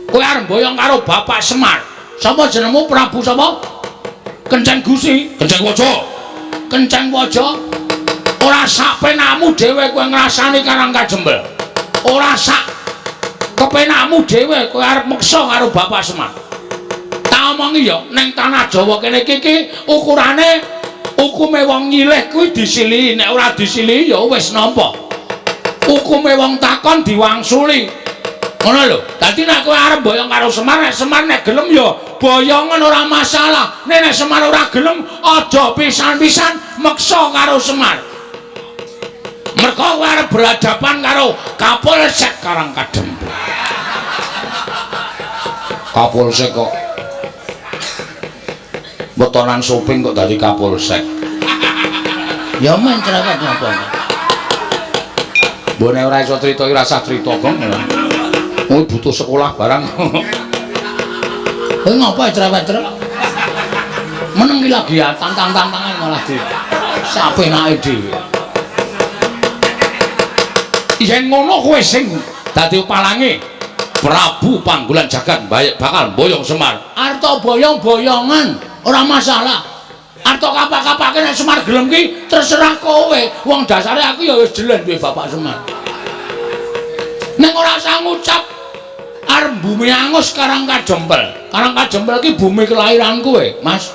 kowe arep boyong karo Bapak Semar. Sapa jenengmu? Prabu sapa? Kenceng Gusi, Kenceng Waja. Kenceng Waja. Ora sak penakmu dhewe kowe ngrasani Karang Kadempel. Ora sak kepenakmu dhewe kowe arep meksa karo Bapak Semar. Tak omongi ya, ning tanah Jawa kene iki ukurane hukume wong nyilih kuwi disilihi, nek ora disilihi ya wis nampa. Hukume wong takon diwangsuli. Ngono lho. Dadi nek kowe arep boyong karo Semar, nek Semar nek gelem ya boyongan ora masalah. Nek Semar ora gelem aja pisan-pisan meksa karo Semar. Mergo kowe arep berhadapan karo Kapolsek Karang Kadempel. Kapolsek kok botonan shopping kok dadi Kapolsek. Ya men cerewet napa. Mbone ora iso crita iki rasa crita gong. Oh butuh sekolah barang. Kowe ngapa cerewet terus? Meneng iki lagi ya tantang-tantangan malah di sapenake dhewe. Yen ngono kowe sing dadi palange Prabu Panggolan Jagat bakal boyong Semar. Arto boyong-boyongan ora masalah. Arto kapak-kapake nek Semar gelem ki terserah kowe. Wong dasare aku ya wis jelen duwe Bapak Semar. Ning ora usah ngucap arep bumi angus Karang Kadempel. Karang Kadempel ki bumi kelahiran kowe, Mas.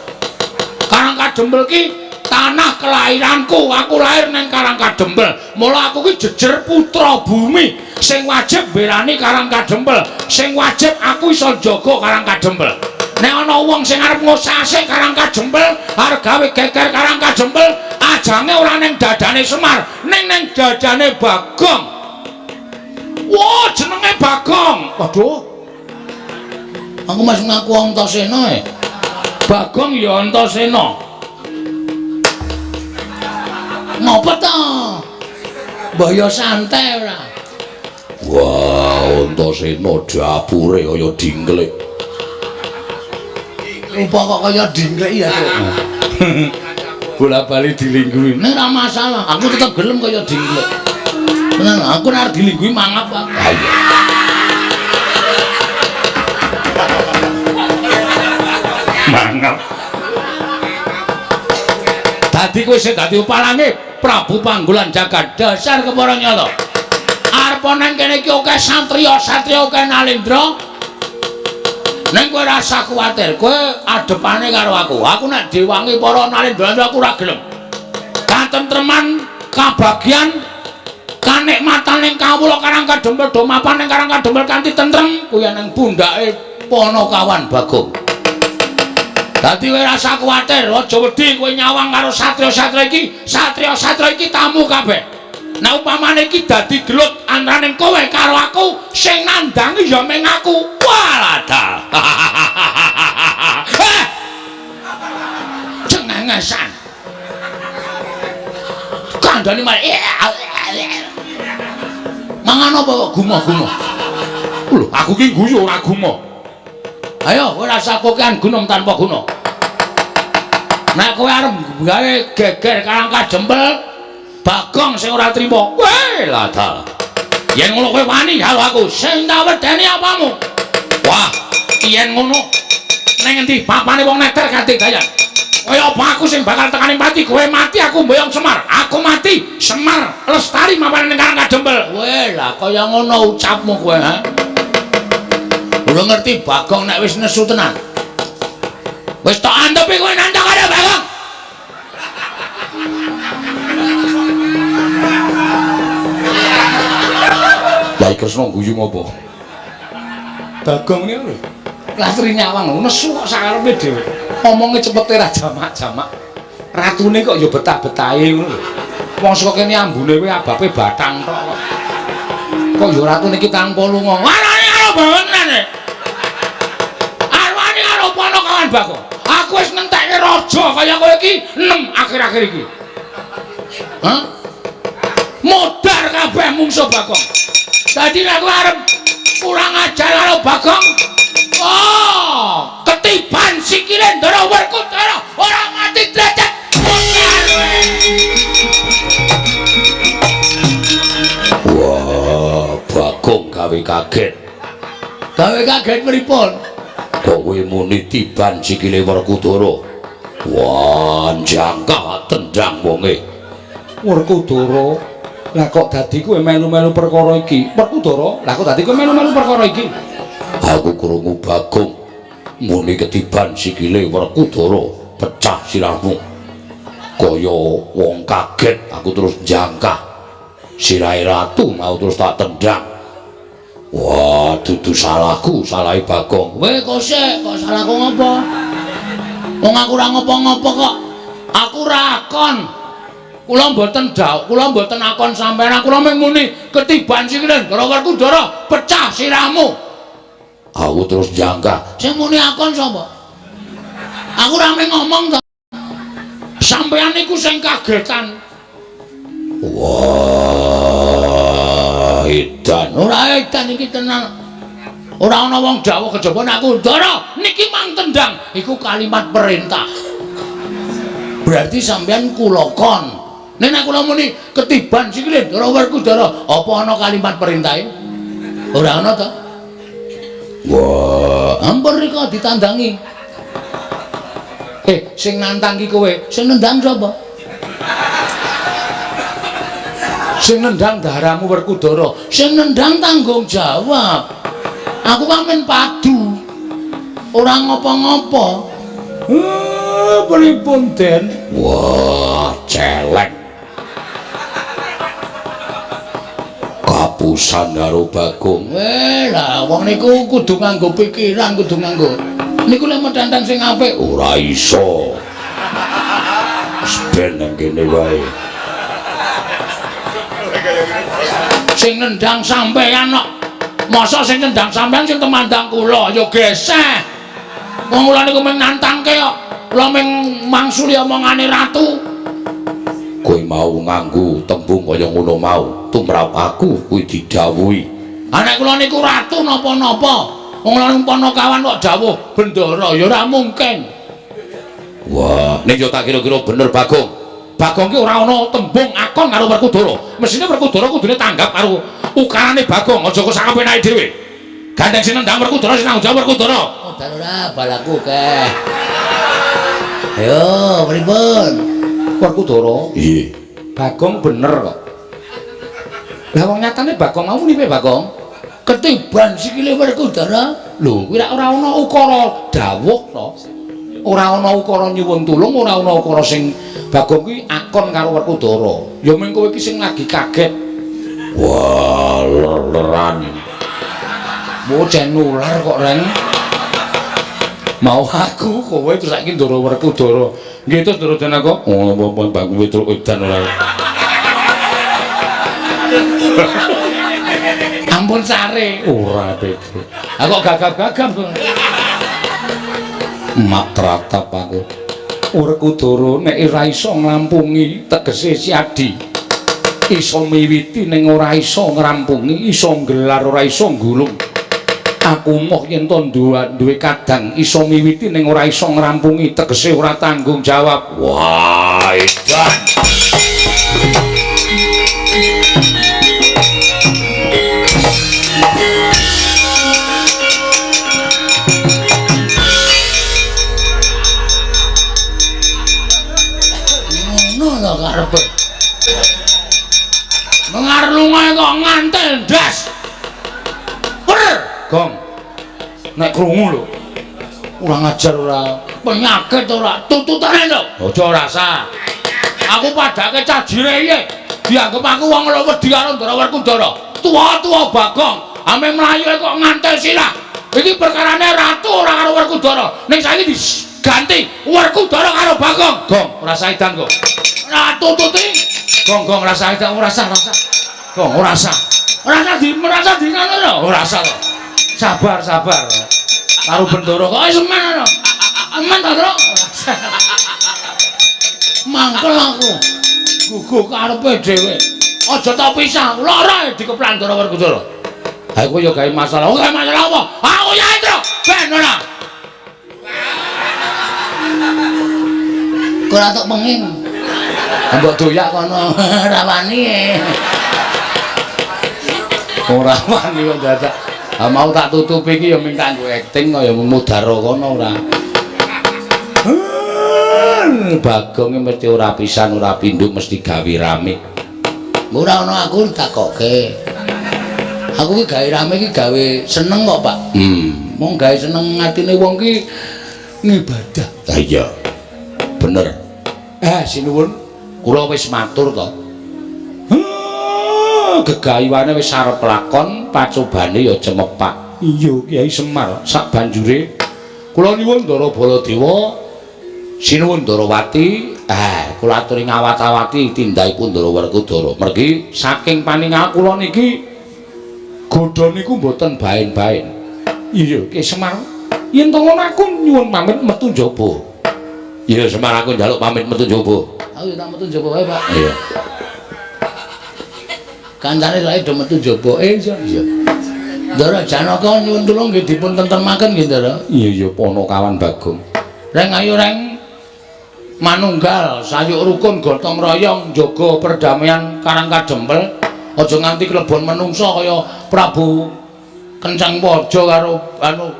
Karang Kadempel ki tanah kelahiranku. Aku lahir ning Karang Kadempel. Mula aku ki jejer putra bumi sing wajib mbelani Karang Kadempel. Sing wajib aku iso jaga Karang Kadempel. Nek ana wong sing arep ngosase Karang Kadempel, arep gawe geger Karang Kadempel, ajange ora ning dadane Semar, ning dadane Bagong. Wah, jenenge Bagong. Waduh. Aku masih ngaku Antasena. Bagong ya Antasena. Ngapa ta? Mbah ya santai ora. Wah, Antasena dapure kaya dingklek. Rupa kok kaya dingklek ya, Cuk. Bola-bali dilingguhi. Nek ora masalah, aku tetep gelem kaya dingklek. Tenan, aku nek dilingguhi mangap, Pak. Ayo. Mangap. Dadi kowe sing dadi upalange Prabu Panggolan Jagat dasar kepara nyata. Arep nang kene iki akeh satriya-satriya akeh Nalendra. Neng kowe rasa kuwatir, kowe adepane karo aku. Aku nek diwangi para Nalendra aku ora gelem. Katentreman, kabagyan, kanikmatan ning kawula Karang Kadempel do mapan ning Karang Kadempel kanthi tentrem kuwi ning pundhake Panakawan Bagong. Dadi kowe rasa kuwatir, aja wedi kowe nyawang karo satriya-satriya iki. Satriya-satriya iki tamu kabeh. Nah upamane iki dadi gelut antaraning kowe karo aku, sing nandangi ya mung aku. Waladal. Cengengesan. Kandhane malah mangan apa kok gumoh-gumoh? Lho, aku ki guyu ora gumoh. Ayo, kowe rasa kokean gunung tanpa guna. Nek kowe arep gawe geger Karangka Jembel, Bagong sing ora trima. Weh, ladal. Yen ngono kowe wani karo aku, sing tak wedeni apamu? Wah, yen ngono ning endi papane wong neter ganti dayan. Kaya apa aku sing bakal tekani mati, kowe mati aku mboyong Semar. Aku mati, Semar lestari mapan ning Karangka Jembel. Weh, lah kaya ngono ucapmu kowe, ha? Ora ngerti Bagong nek wis nesu tenan. Wis tak andepi kowe nandhang karo Bagong. Lah Kresna guyu ngopo? Bagong iki lho. Lastri nyawang nesu kok sakarepe dhewe. Omonge cepete ra jamak-jamak. Ratune kok ya betah-betahe ngono lho. Wong saka kene ambune kowe abape bathang tok kok. Kok ya ratune iki tanpa lunga. Warane karo bangunan. Arwani karo ponokawan Bagong. Aku wis nentekke raja kaya kowe iki 6 akhir-akhir iki. Hah? Modar kabeh mungsuh Bagong. Dadi aku arep kurang ajar karo Bagong. Oh, ketiban sikile Ndara Werkudara ora mati derajat. Wah, Bagong gawe kaget. Gawe kaget pripun? Kok kowe muni tiban sikile Werkudara? Wah, jangka tendang wonge. Werkudara, lah kok dadi kowe melu-melu perkara iki? Werkudara, lah kok dadi kowe melu-melu perkara iki? Aku krungu Bagong muni ketiban sikile Werkudara pecah sirahmu. Kaya wong kaget aku terus jangkah. Sirahe ratu mau terus tak tendang. Wah, dudu salahku, salahe Bagong. Weh, kok salahku ngopo? Wong aku ora ngopo-ngopo kok. Aku rakon. Kula mboten mboten akon sampeyan. Kula muni ketiban sikile Ndara Werkudara pecah sirahmu. Aku terus jangka. Sing muni akon sapa? Aku ora ngomong to. Sampeyan iku sing kagetan. Wah, edan. Ora edan iki tenan. Ora ana wong dawuh kejaba aku, "Ndara, niki mang tendang." Iku kalimat perintah. Berarti sampeyan kula kon. Nek kula muni ketiban sikile Ndara Werkudara, apa ana kalimat perintahe? Ora ana to? Wah, ampun rika ditandangi. Sing nantang ki kowe, sing nendang sapa? Sing nendang daramu Werkudara, sing nendang tanggung jawab. Aku pamen padu. Ora ngopo-ngopo. Pripun Den? Wah, celek. Kapusan karo Bagong. Lah wong niku kudu nganggo pikiran, kudu nganggo. Niku lek medantang sing apik ora iso. Ben nang kene wae. Sing nendang sampeyan kok. Masa sing nendang sampeyan sing temandang kula ya geseh. Wong kula niku mung nantangke kok. Kula mung mangsuli omongane ratu. Kowe mau nganggo tembung kaya ngono mau, tumrap aku kuwi didhawuhi. Anak kula niku ratu napa-napa. Wong lan ponokawan kok dawuh bendara ya ora mungkin. Wah, nek yo tak kira-kira bener Bagong. Bagong ki ora ana tembung akon karo Werkudara. Mesine Werkudara kudune tanggap karo ukarane Bagong, aja kok sakapenake dhewe. Gandeng sing nendang Werkudara sing tanggung jawab Werkudara. Oh, dan ora balaku keh. Ayo, pripun? Werkudara? Iya. Bagong bener kok. Lah wong nyatane Bagong mau nipe Bagong? Ketiban sikile Werkudara. Lho, kuwi ora ana ukara dawuh to. Ora ana ukara nyuwun tulung, ora ana ukara sing Bagong kuwi akon karo Werkudara. Ya mung kowe iki sing lagi kaget. Wah, leran. Bocah nular kok Ren. Mau aku kowe terus saiki Ndara Werkudara. Nggih terus Ndara Den aku. Oh, Bagong wetruk edan ora. Ampun sare. Ora beda. Aku kok gagap-gagap. Mak tratap aku. Werkudara nek ora iso ngrampungi tegese siadi. Iso miwiti ning ora iso ngrampungi, iso nggelar ora iso nggulung. Aku moh yen to duwe kadang iso miwiti ning ora iso ngrampungi tegese ora tanggung jawab. Wah, edan. Ngono lho karepe. Mengar lungae kok ngantel ndas. Gong, nek krungu lho, kurang ajar ora, penyakit ora, tututane lho. Aja rasa. Aku padake cajire iye. Dianggep aku wong lho wedi karo Ndara Werkudara. Tua-tua Bagong, ame mlayu kok ngantel sirah. Iki perkarane ratu ora karo Werkudara. Ning saiki diganti Werkudara karo Bagong. Gong, rasa edan kok. Ora tututi. Gong rasa edan, ora rasa. Gong ora rasa. Ora merasa di ngono lho, ora rasa kok. Sabar karo Bendoro kok semen ana aman ta Tru mangkel aku gugu karepe dhewe aja tak pisah lara dikeplan Ndara Werkudara ha kowe ya gawe masalah apa aku ya Tru ben ora ora tok penging mbok doyak kono rawani ora wani kok dadak mau tak tutupi iki ya mung kanggo akting kaya mudhara kono ora. Bagong mesti ora pisan ora pindho mesti gawe rame. Ora ana aku takokke. Aku ki gawe rame ki gawe seneng kok, Pak. Mung gawe seneng atine wong ki ngibadah. Ha iya. Bener. Sinuwun kula wis matur to. Gegayuane wis arep lakon, pacobane ya cemepak. Iya, Kyai Semar, sak banjure kula nyuwun Ndara Baladewa, sinuwun Ndarawati, kula aturi ngawat-awati tindakipun Ndara Werkudara. Mergi saking paningal kula niki godha niku mboten baen-baen. Iya, Kyai Semar, yen to ngono aku nyuwun pamit metu njaba. Iya, Semar aku njaluk pamit metu njaba. Aku tak metu njaba wae, Pak. Iya. Kancane lek do metu njaba iya. Ndara Janaka nyuwun tulung nggih dipun tentemaken nggih Ndara. Iya Panakawan Bagong. Reng ayo reng manunggal sayuk rukun gotong royong njaga perdamaian Karang Kadempel. Aja nganti klebon menungsa kaya Prabu Kencang Paja karo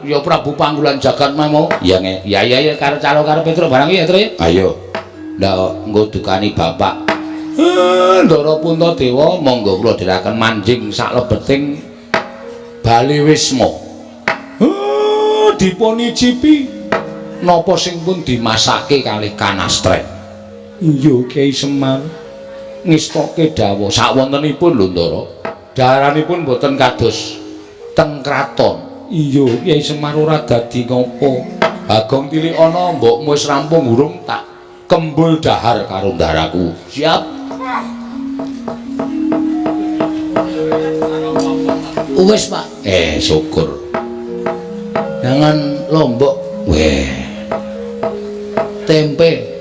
ya Prabu Panggulan Jagat mau. Iya karo calo karo Petruk barang iki ya Tru. Ayo. Ndak nggo dukani bapak. Ndara Puntadewa monggo kula dherekaken manjing sak lebeting Bali Wisma. Dipun icipi napa sing pun dimasake kalih kanastren. Iya Kyai Semar ngestoke dawuh sawontenipun lho Ndara. Daharanipun boten kados teng kraton. Iya Kyai Semar ora dadi ngopo. Bagong tilik ana mbok wis rampung urung tak kembul dahar karo ndaraku. Siap. Wis Pak. Syukur. Jangan lombok. Tempe.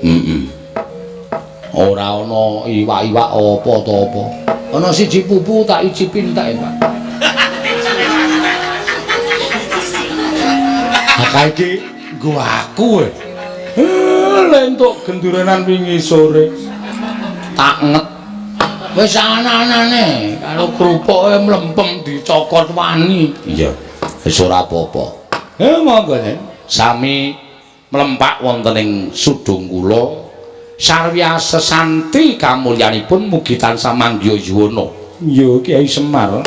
Ora ana iwak-iwak apa to apa. Ana siji pupu tak icipin tak Pak. Akeh iki nggo aku lentuk gendurenan wingi sore. Tak nget wis ana-anane karo krupuke mlempem dicokot wani. Iya. Wis ora apa-apa. Monggo sami mlempak wonten ing sudung kula sarya sesanti kamulyanipun mugi tansah manggya yuwana. Iya Kyai Semar.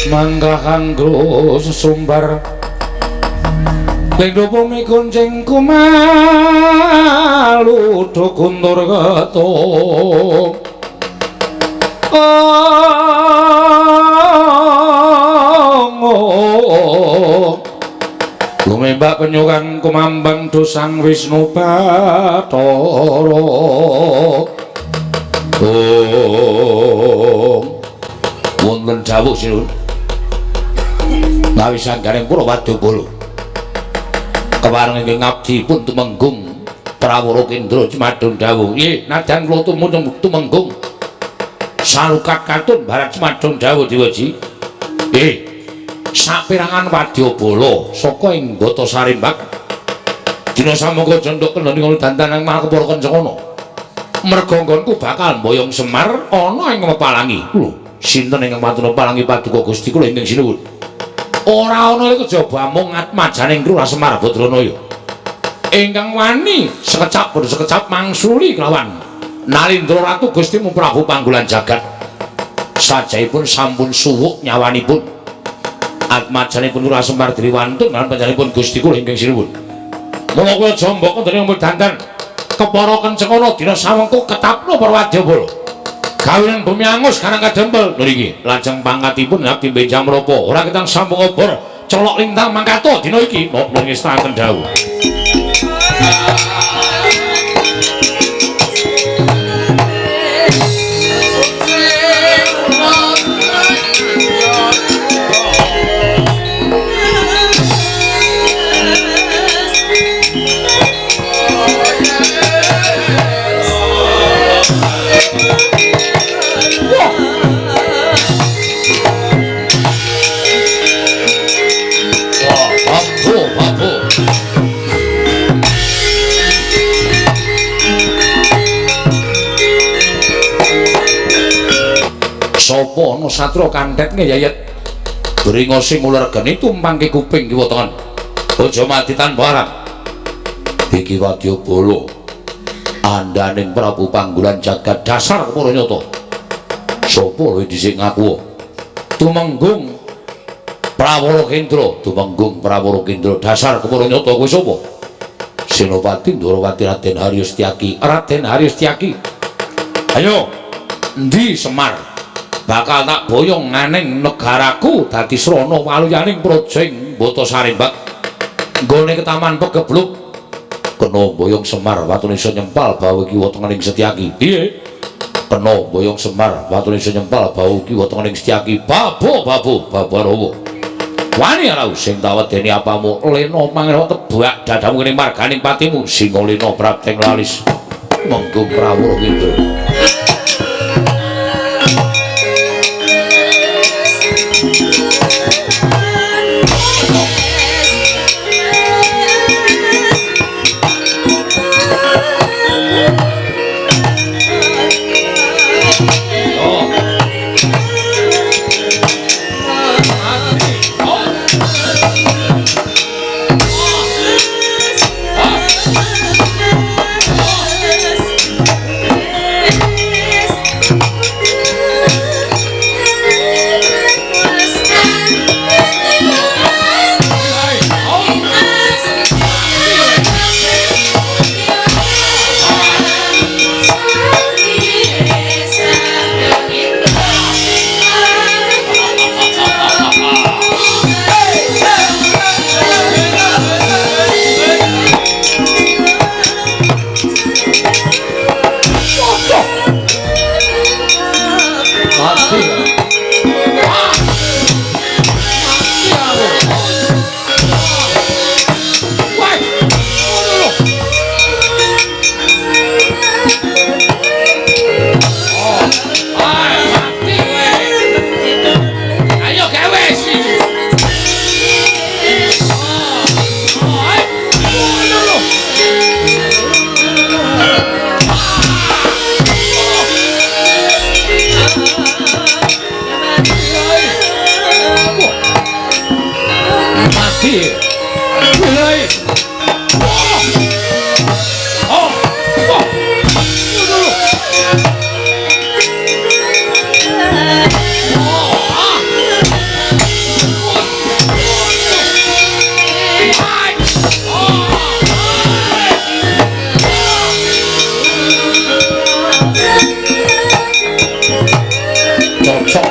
Mangga kanggo sesumbar lenggo bumi kuncing kumalu dukundur ketuk Lumembak penyukan kumambang dosang Wisnu Bathara. Wonten dawuh sinuwun. Ngawi sanggaring para Wadyabala. Kewareng ingkang ngabdi pun tumenggung Prawara Kendra Cemadon dawuh. Nggih, najan kula tumenggung salukat katun barat Cemadon dawuh Dewaji. Saperangan Wadyabala saka ing Bata Sarimbak dina samangka jenduk kendhani kula dandanang Makapara Kencana. Merga nggonku bakal mboyong Semar ana ing Mepalangi. Lho, sinten ingkang matur palangi paduka Gusti kula ingkang sinuwun. Ora ana iku kejaba mung majaning Lurah Semar Badranaya. Ingkang wani sekecap bodho sekecap mangsuli kelawan Nalindra Ratu Gusti Prabu Panggolan Jagat. Sajaipun sampun suwuk nyawanipun. Atmajanipun Lurah Semar Driwantun lan panjenenganipun Gusti kula ingkang sinuwun. Mula kula jambaka dening dandan Kepara Kencana dina samengko ketapno para Wadyabala. Gawenan bumi angus karang kadempel niki lajeng pangkatipun abdi benjang menapa ora ketang sampung obor celok lintang mangkato dina iki napa ngestaken dawuh. Sapa ana satra kanthet ngeyayet bringa sing uler geni tumpangke kuping kiwa tengen aja mati tanpa arep iki Wadyabala andaning Prabu Panggolan Jagat dasar para nyata sapa luwih dhisik ngaku tumenggung Prawara Kendra dasar para nyata kowe sapa Senopati Ndrawati Raden Haryostyaki ayo endi Semar bakal tak boyong nganing negaraku dadi srana waluyaning projeng Bata Sarimbak nggone ketaman pegebluk kena boyong Semar watune iso nyempal bawu kiwa tengening Setyaki piye kena boyong Semar watune iso nyempal bawu kiwa tengening Setyaki babarawa wani ana sing tawedeni apamu lena mangreh tebak dadamu kene marganing patimu singa lena prapteng lalis menggung Prawara Kendra.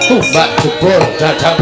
Mbak jebol dadang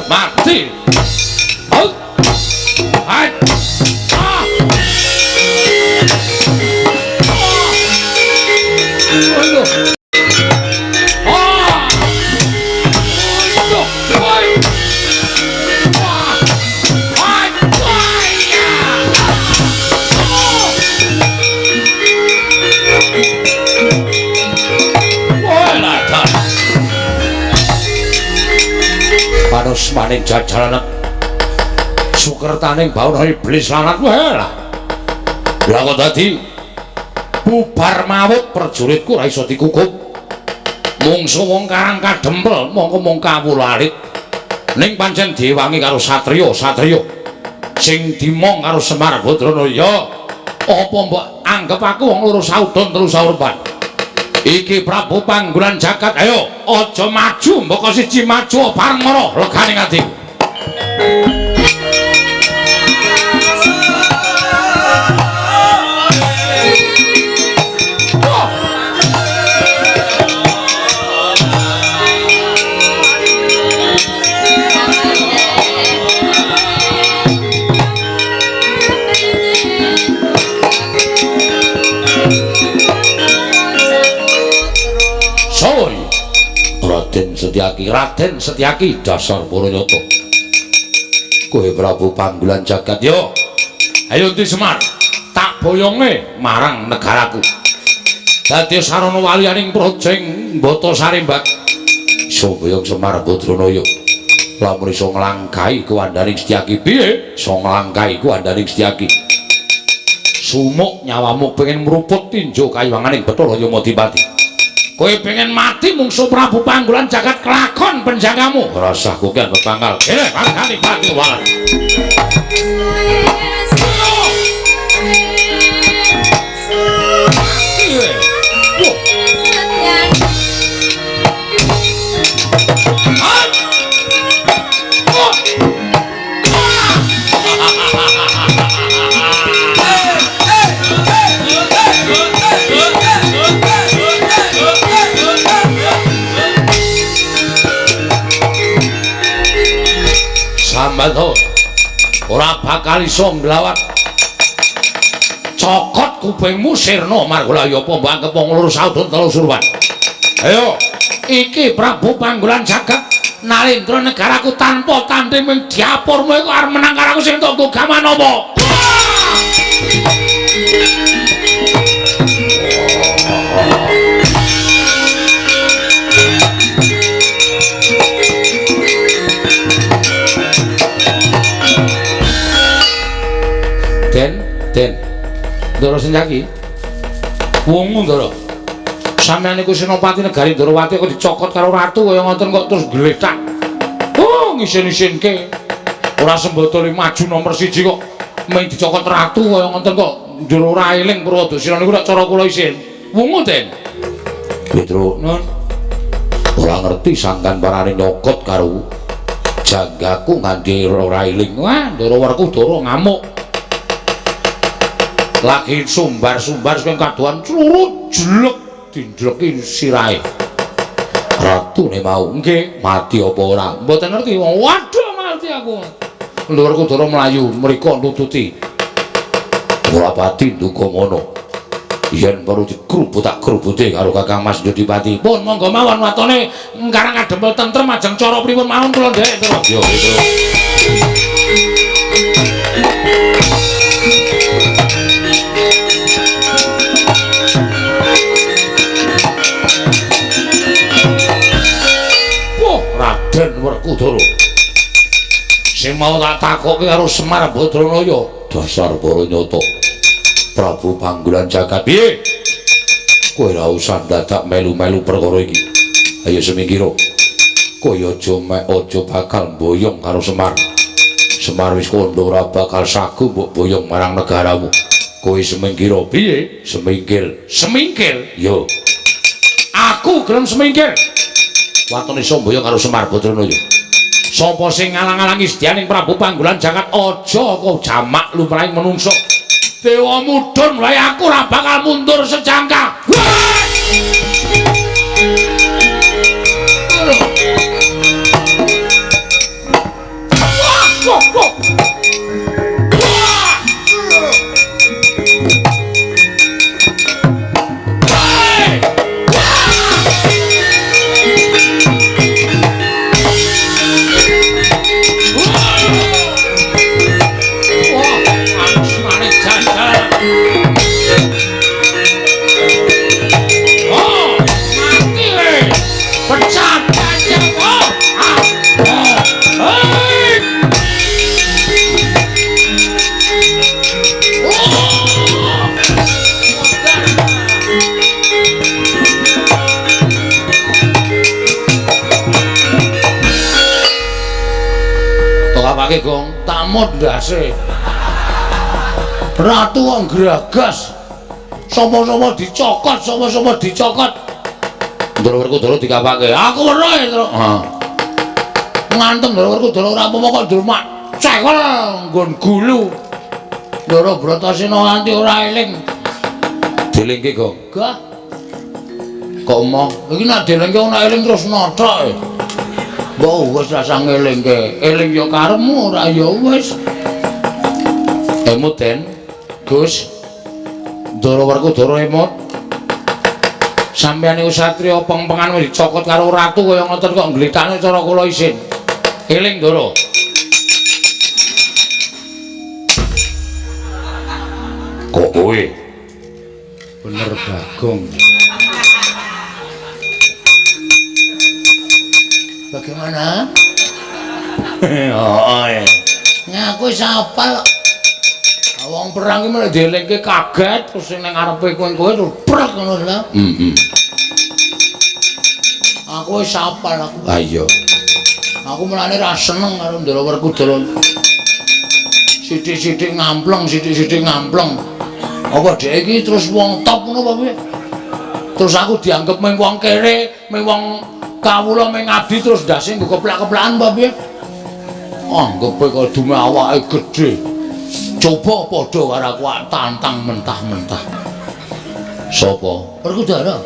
mati. Oh. Hai. Ah. Aduh. Ah. Aduh. Woi. Wah. Hai. Wah. Ya. Oh. Woi lah. Panos maning jajalan sukertaning baun iblis lanat wae lah. Lah kok dadi bubar mawut prajuritku ora iso dikukup. Mungsu wong karang kadempel mongko mung kawulalit. Ning pancen diwangi karo satriya sing dimong karo Semar Badranaya. Apa mbok anggap aku wong loro saudon telu saurban? Iki Prabu Panggulan Jagat, ayo aja maju, mbok siji maju bareng ngono leganing atiku. Raden Setyaki dasar Puranyata. Kowe Prabu Panggulan Jagat yo. Ayo Di Semar, tak boyonge marang negaraku. Dadi sarana waliyaning Projeng Mbata Sarembag. Soboyong Semar Badranaya. Lamun iso nglangkahi kuwandaning Setyaki piye? Iso nglangkahi kuwandaning Setyaki. Sumuk nyawamu pengen mruput tinjo kayiwanganing Bathara Yamadipati. Kowe pengen mati mungsuh Prabu Panggulan Jagat kelakon penjagamu. Rasah kowe kan bepangkal. Kene pangkali pati wae. Sambanto ora bakal iso nglawat cokot kupingmu sirna margolaya apa mbok anggap wong loro saudon telu surwan. Ayo iki Prabu Panggulan Jagat nalendra negaraku tanpa tanding ming diapurmu iku arep menang karo aku sing tonggo gaman apa? Den, Ndara Setyaki. Wong Ndara. Sampeyan iku Senopati Negari Ndarawati kok dicokot karo ratu kaya ngoten kok terus gletak. Oh, ngisin-isinke. Ora sembotole maju nomor 1 kok mung dicokot ratu kaya ngoten kok njur ora eling Prawadasina niku nek cara kula isin. Wong Den. Petro, Nun. Ora ngerti sangkan parane nyokot karo janggaku nganti ora eling. Wah, Ndara Werkudara ngamuk. Lagi sumbar-sumbar sing kaduan clurut jelek dinjleki sirahe. Ratune mau nggih mati apa ora? Mboten ngerti. Waduh mati aku. Werkudara mlayu mriko nututi. Ora pati nduga ngono. Yen perlu dikrubut tak krubuti karo Kakang Mas Yodipati. Pun monggo mawon watone ngarang kadempel tentrem ajeng cara pripun mawon kula ndek terus. Yo terus. Raden Werkudara sing mau tak takoke karo Semar Badranaya dasar Puranyata. Prabu Panggulan Jagat piye? Kowe ora usah dadak melu-melu perkara iki. Ayo semingkira. Kowe aja bakal boyong karo Semar. Semar wis kandha ora bakal sagu mbok boyong marang negaramu. Kowe semingkira piye? Semingkir. Yo. Aku gelem semingkir. Watone Somboyo karo Semar Badranaya. Sapa sing ngalang-alangi sedyaning Prabu Panggulan Jagat aja kok jamak lumrahing manungsa. Dewa mudhun wae aku ora bakal mundur sejangka. Mbok apake, Gong? Tamut ndase. Ratu wong gragas. Sapa-sapa dicokot, sapa-sapa dicokot. Ndoro Werkudara dikapake. Aku weruh, Tru. Heeh. Ngantem Ndoro Werkudara ora apa-apa kok durmak cekel nggon gulu. Ndoro Bratasena nganti ora eling. Dilingke, Gong. Gah. Kok emoh? Iki nek dilingke ora eling terus nothok. Mbok wis rasa ngelingke. Eling ya karepmu ora ya wis. Emut Den, Gus. Ndoro Werkudara emut. Sampeyan iku satriya peng-pengan wis dicokot karo ratu kaya ngoten kok ngglitakne cara kula isin. Eling, Ndoro. Kok kowe? Bener Bagong. Bagaimana? Oh, ya. Ngaku wis apal. Wong perang iki malah dielingke kaget terus sing nang ngarepe kowe terus brek ngono lho. Heeh. Aku wis apal aku. Ha iya. Aku mulane ra seneng karo Ndoro Werkudara. Sithik-sithik ngampleng, sithik-sithik ngampleng. Apa dhek iki terus wong top ngono apa piye? Terus aku dianggep mung wong kere, mung wong kawula mung ngabdi terus ndase nggo keplak-keplakan apa piye? Anggepe kok dume awake gedhe. Coba padha karo aku tantang mentah-mentah. Sapa? Werkudara.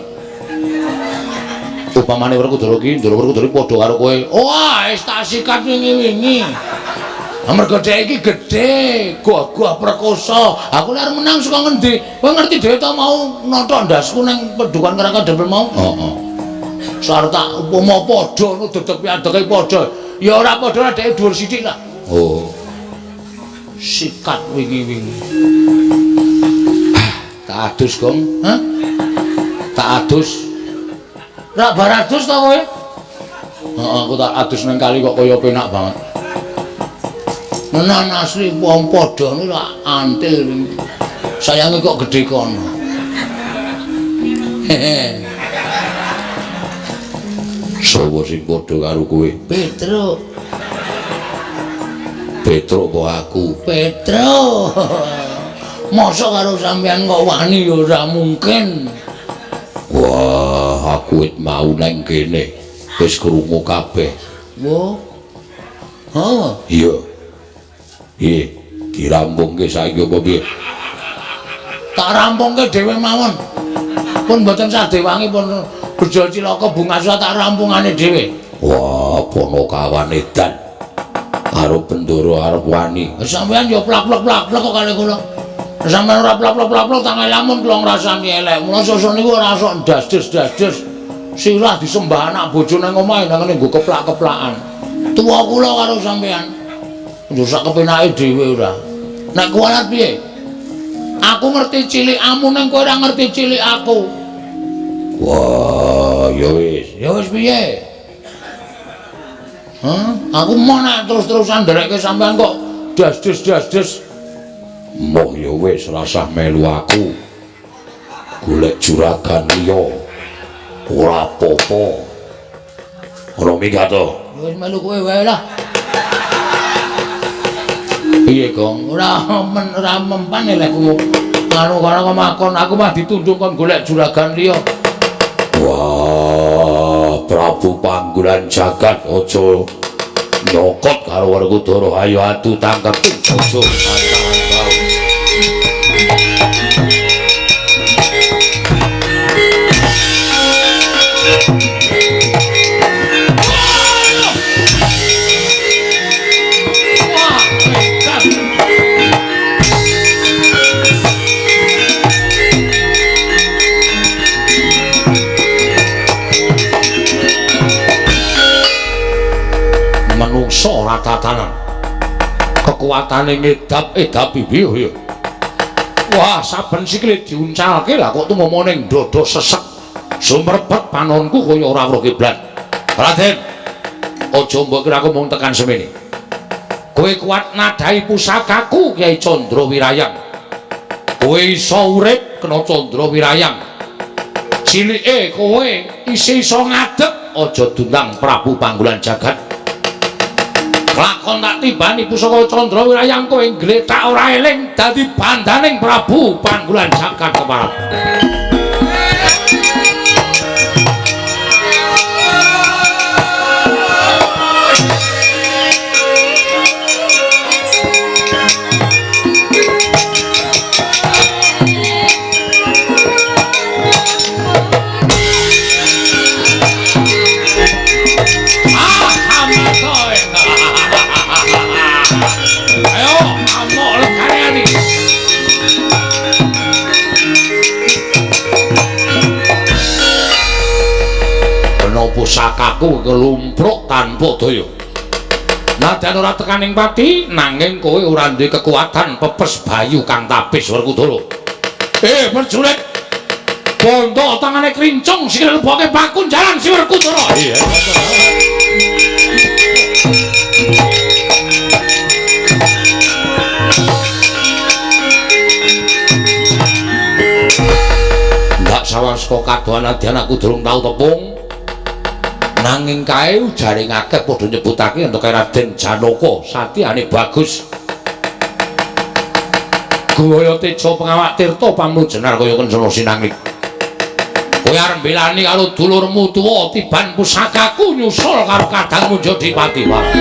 Upamane Werkudara ki, Ndoro Werkudara padha karo kowe. Wah, wis tak sikat wingi-wingi. Amarga dhek iki gedhe, gagah perkosa. Aku lek menang saka ngendi? Kowe ngerti dhewe ta mau nonton ndasku ning Pedukan Karangka Dempel mau? Heeh. Sarep tak upama padha ngono dedeg piadeke padha. Ya ora padha dhek dhuwur sithik lah. Oh. Sikat wingi-wingi. Tak adus, Gong. Hah? Tak adus. Ra bar adus ta kowe? Heeh, aku tak adus nang kali kok kaya penak banget. Menan asli wong padha niku tak antil. Sayange kok gedhe kono. Sopo sing padha karo kowe? Petruk. Petruk apa aku? Petruk. Mosok karo sampean kok wani ya ora mungkin. Wah, aku wit mau nang kene. Wis krungu kabeh. Wo. Oh, iya. Piye? Dirampungke saiki apa piye? Tak rampungke dhewe mawon. Pun mboten sadewangi pun bejo cilaka bungasa tak rampungane dhewe. Wah, Ponokawan edan. Karo Bendoro arep wani. Sampeyan ya plak-plak kok kali kula. Sampeyan ora plak-plak tak lamun kula ngrasani elek. Mula sosok niku ora sok das-das. Sirah disembah anak bojone nang omahe nang ngene nggo keplak-keplakan. Tuwa kula karo sampeyan. Yo sak kepenake dhewe ora. Nek kuwalat piye? Aku ngerti cilikmu ning kowe ora ngerti cilik aku. Wah, ya wis. Ya wis piye? Hah? Aku mau nek terus-terusan nderekke sampean kok das-das. Mbok ya wis rasah melu aku. Golek juragan liya. Ora apa-apa. Ora minggat to. Wis melu kowe wae lah. Piye, Gong? Ora mempan elekku. Karo makon aku mah ditunduk kon golek juragan liya. Wah, Prabu Panggulan Jagat aja nyokot karo Werkudara. Ayo atu tangkep aja antang-antang. Manungsa ora tatanan. Kekuatane ngedap-edapi piye ya. Wah, saben sikile diuncalke lah kok tumomo ning dada sesek. Sumrebet panonku kaya ora weruh kiblat. Raden, aja mbok kira aku mung tekan semene. Kowe kuat nadai pusakaku Kyai Candra Wirayang. Kowe iso urip kena Candra Wirayang. Cilike kowe isih iso ngadeg aja dundang Prabu Panggulan Jagat. lakon tak tibani pusaka Candra Wirayang kowe gletak ora eling dadi bandaning Prabu Panggulan Jagat Keparat. Pusakaku kelumpruk tanpa daya. Nadyan ora tekaning pati nanging kowe ora duwe kekuatan pepes bayu kang tapis Werkudara. Prajurit bondo tangane krincung sing leboke pakunjaran si Werkudara. Iya. Ndak sawangsa kadohan Nadyan aku durung tau tepung. Nanging kae jaring akeh padha nyebutake entuk Raden Janaka satyane bagus. Gaya teja pengawak tirta pamujenar kaya kencana sinanglik. Kowe arep belani karo dulurmu tuwa tiban pusakaku nyusul karo kadangmu Jodipati wae.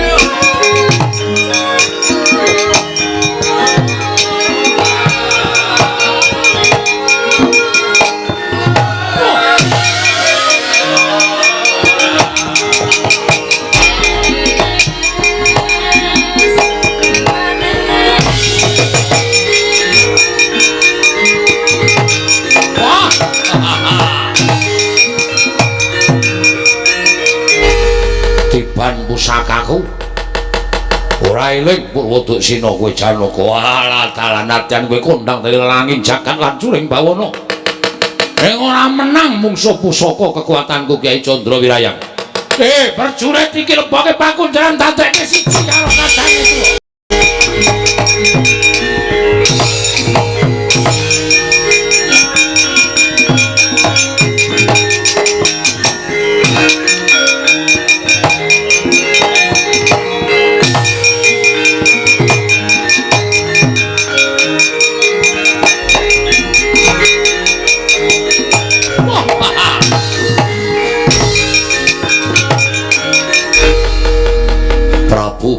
Pusakaku ora eling Purwodaksina kowe Janaka ala dalan Nadyan kowe kondang dari langing jagat lan curing bawana ing ora menang mungsuh pusaka kekuatanku Kyai Candra Wirayang. Prajurit iki leboke pakunjaran dadekke siji karo Nadyan itu.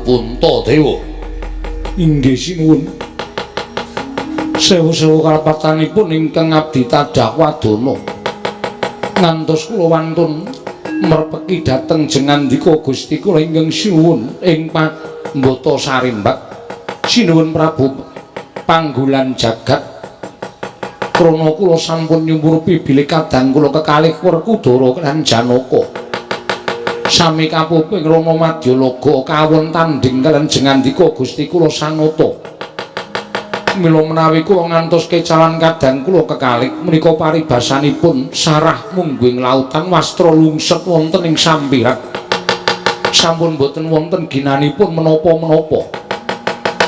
Puntadewa inggih sinuwun sewu-sewu kalapatanipun ingkang abdi tadah wadana ngantos kula wantun merpeki dhateng jengandika Gusti kula ingkang sinuwun ing Pambata Sarimbak sinuwun Prabu Panggulan Jagat krana kula sampun nyumurupi bilih kadang kula kekalih Werkudara lan Janaka sami kapuping Rama Madyalaga kawon tanding kaliyan jengandika Gusti kula Sanata. Mila menawi kula ngantos kecalan kadang kula kekalih menika paribasanipun sarah mungguing lautan wastra lungset wonten ing sampirat. Sampun boten wonten ginanipun menapa-menapa.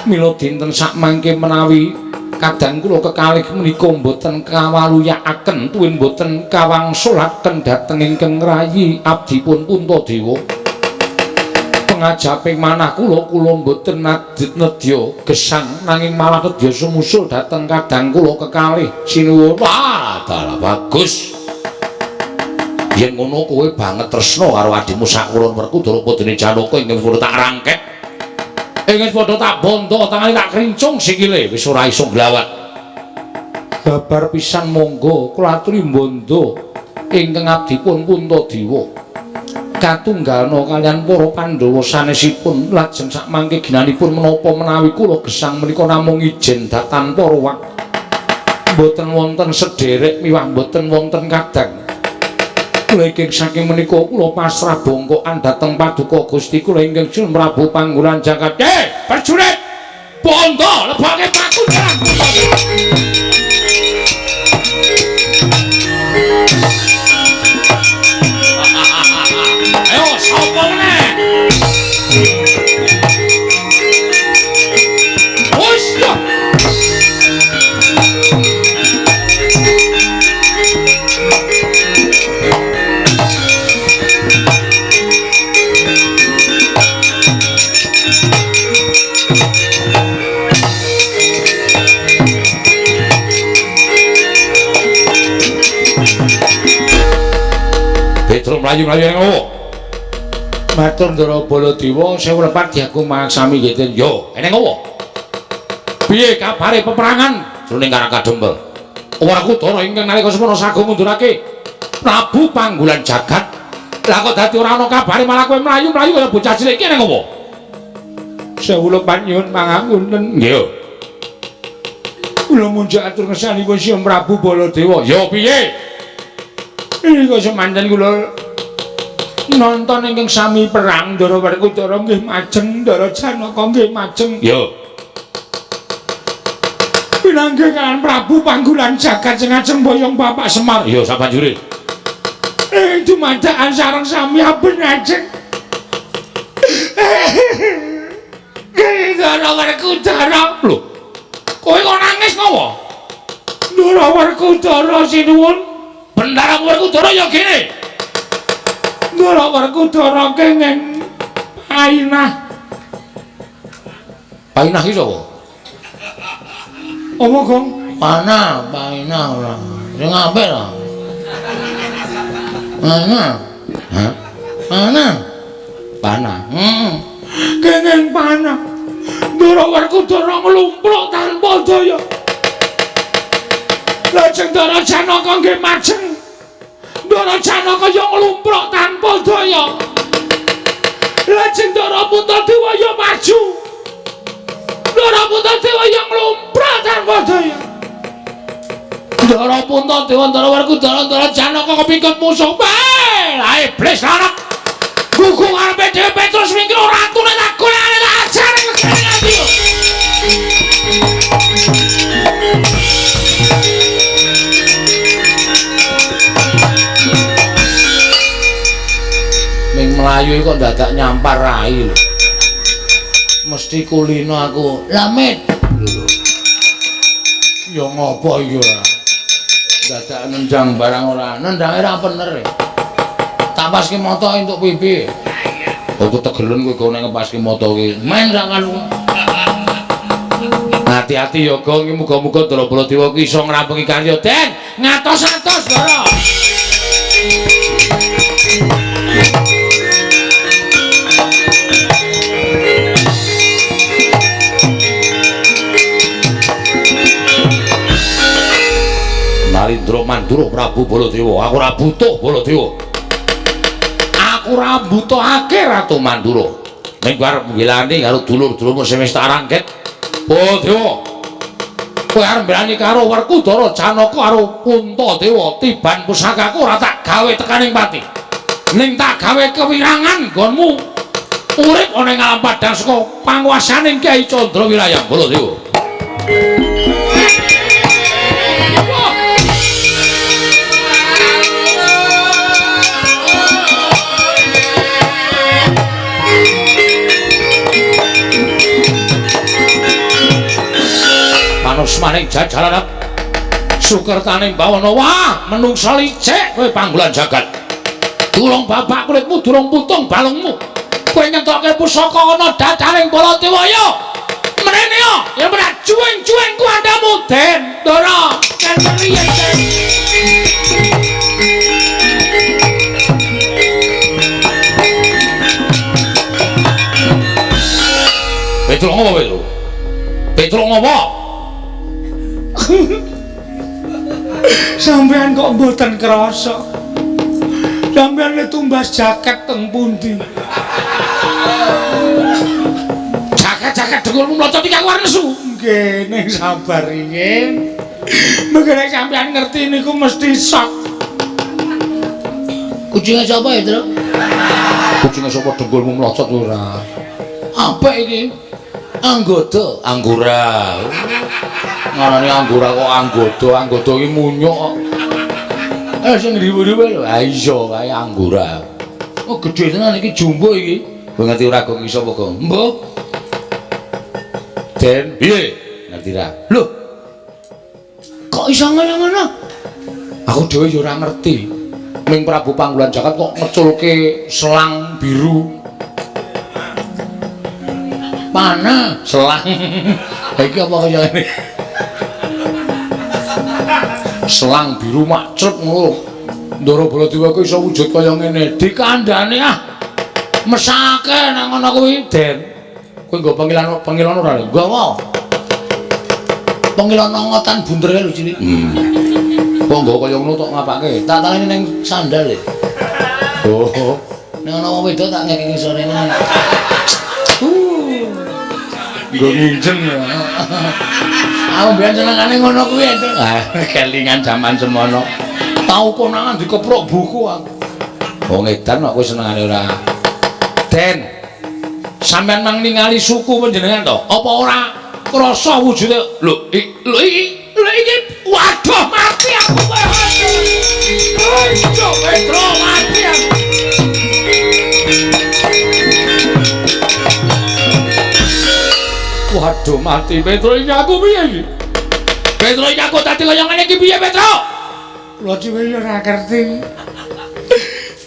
Mila dinten sakmangke menawi kadang kula kekalih menika mboten kawaluyakaken tuwin mboten kawangsulaken dhateng ingkang rayi abdipun Puntadewa. Pengajaping manah kula mboten nedya gesang nanging malah nedya sumusul dhateng kadang kula kekalih sinuwun. Dalah bagus. Yen ngono kowe banget tresna karo adimu sakulon Werkudara Putune Janaka ingkang kula tak rangket. Ingin padha tak bondo tangane tak krincung sikile wis ora iso glawat. Babar pisan monggo kula aturi bondo ingkang abdipun Puntadewa. Katunggalna kaliyan para Pandhawa sanesipun lajeng sakmangke ginanipun menapa menawi kula gesang menika namung ijen datan para wak. Mboten wonten sederek miwah mboten wonten kadang. Kula ingkang saking menika kula pasrah bongkokan dhateng paduka Gusti kula ingkang Sun Prabu Panggulan Jagat. Prajurit bondo leboke pakunjaran. Ayo sapa meneh? Wes yo. mlayu-mlayu ning ngowo. Matur Ndara Baladewa sewu lepat diaku mangsami nggih Den. Yo, ning ngowo. Piye kabare peperangan jroning Karang Kadempel? Werkudara ingkang nalika semana sagung ngundurake Prabu Panggulan Jagat. Lah kok dadi ora ana kabare malah kowe mlayu-mlayu kaya bocah cilik iki ning ngowo? Sewu lepat nyuwun pangapunten. Nggih. Kula munjuk atur ngesanipun Sya Prabu Baladewa. Ya piye? Iki kok semanten kula nonton ingkang sami perang Ndara Werkudara nggih majeng, Ndara Janaka nggih majeng. Ya. Pinanggih kan Prabu Panggulan Jagat sing ajeng boyong Bapak Semar. Ya sabanjure. Dumadakan sareng sami aben ajeng. Ndara Werkudara. Lho. Kowe kok nangis ngopo? Ndara Werkudara sinuwun. Bendara Werkudara ya kene. Ndara Werkudara kenging Painah. Painah iki sapa? Apa, Gong? Painah ora. Sing apik to. Hah? Panah. Kenging panah. Ndara Werkudara nglumpruk tanpa daya. Lajeng Ndara Janaka nggih majeng. Ndara Janaka ya nglumpruk tanpa daya. Lajeng Ndara Puntadewa ya maju. Ndara Puntadewa ya nglumpruk tanpa daya. Ndara Puntadewa, Ndara Werkudara, Ndara Janaka kepingkut musuh. Lah iblis larak. Gugu ngarepe dhewe Petrus mingkir ratune tak golekane tak ajare ngene ati. Ming mlayu kok dadak nyampar rai lho. Mesti kulino aku. Lamit. Ya ngopo iki ora? Dadak nendang barang ora. Nendange ra bener. Tak paske moto entuk pipi. Aku tegelen kowe go nek ngepaske moto iki. Men sak kan. Hati-hati ya, Gong. Muga-muga Ndara Baladewa ki iso ngrampungi karya Den. Ngatos-atos, Ndara. Narendra Mandura Prabu Baladewa. Aku ora butuh Baladewa. Aku ora butuhake Ratu Mandura. Ning arep mbelani karo dulur-dulurmu sing wis tak rangket. Baladewa. Kowe arep mbelani karo Werkudara, Janaka karo Puntadewa, tiban pusakaku ora tak gawe tekaning pati. Ning tak gawe kewirangan nggonmu. Urip ana ing alam padang saka panguwasaning Kyai Candrawirayang Baladewa. Manusmaning jajalan sukertaning bawana wah menungsa licik kowe Panggulan Jagat. Durung babak kulitmu, durung putung balungmu. Kowe ngentokke pusaka ana dadaning Baladewa ya. Menene ya, ya bener cuwing-cuwing kuandamu Den. Ndara, kanthi riyen Den. Petruk ngopo Petruk? Petruk ngopo? Sampean kok mboten krasa. Sampean le tumbas jaket teng pundi? Jaket dengkulmu mlocot iki aku arep nesu. Nggih, ning sabar iki. Mengko sampean ngerti niku mesti sok. Kucinge sapa ya, Tru? Kucinge sapa dengkulmu mlocot ora? Apik iki. Anggota, anggura. Ngarani anggura kok anggodo iki munyuk kok. Sing ribu-ribu lho. Ha iya kae anggura. Oh gedhe tenan iki jumbo iki. Kowe ngerti ora Gong iki sapa Gong? Mbah. Den, piye? Ngerti ra? Lho. Kok iso ngono-ngono? Aku dhewe ya ora ngerti. Ming Prabu Panggulan Jagat kok ngeculke selang biru. Mana selang iki apa kaya ngene selang biru macrep ngono Ndara Baladewa kuwi iso wujud kaya ngene. Dikandhani ah. Mesake nang ngono kuwi, Den. Kowe nggo pengilan ora lho? Nggawa. Pengilan ngotan bunder lho cilik. Kok nggo kaya ngono tok ngapake? Tak tangani ning sandal e. Oh. Nek ana wong wedok tak ngekeki sorene. Nggo nginjen ya. Aku biyen senengane ngono kuwi itu. Ah, kelingan jaman semono. Tau konangan dikeprok buku aku. Wong edan kok kowe senengane ora. Den. Sampeyan mang ningali suku panjenengan to? Apa ora krasa wujude? Lho iki waduh mati aku kowe. Ayo Petro mati aku. Waduh mati Petro iki aku piye iki? Petro iki aku dadi kaya ngene iki piye Petro? Lho dhewe yo ora ngerti.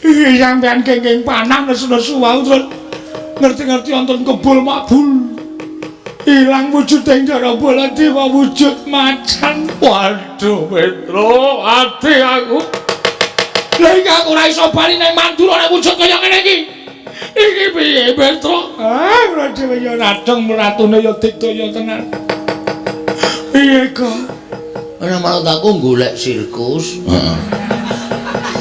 Iki sampean kenging panah nesu-nesu wae terus ngerti-ngerti wonten kebul makbul. Ilang wujud Ndara Baladewa wujud macan. Waduh Petro, ati aku. Lah iki aku ora iso bali nang Mandura nek wujud kaya ngene iki. Iki piye Petro? Ah, ora dhewe ya radong ratune ya digdaya tenan. Piye kok? Ana malah aku golek sirkus. Heeh.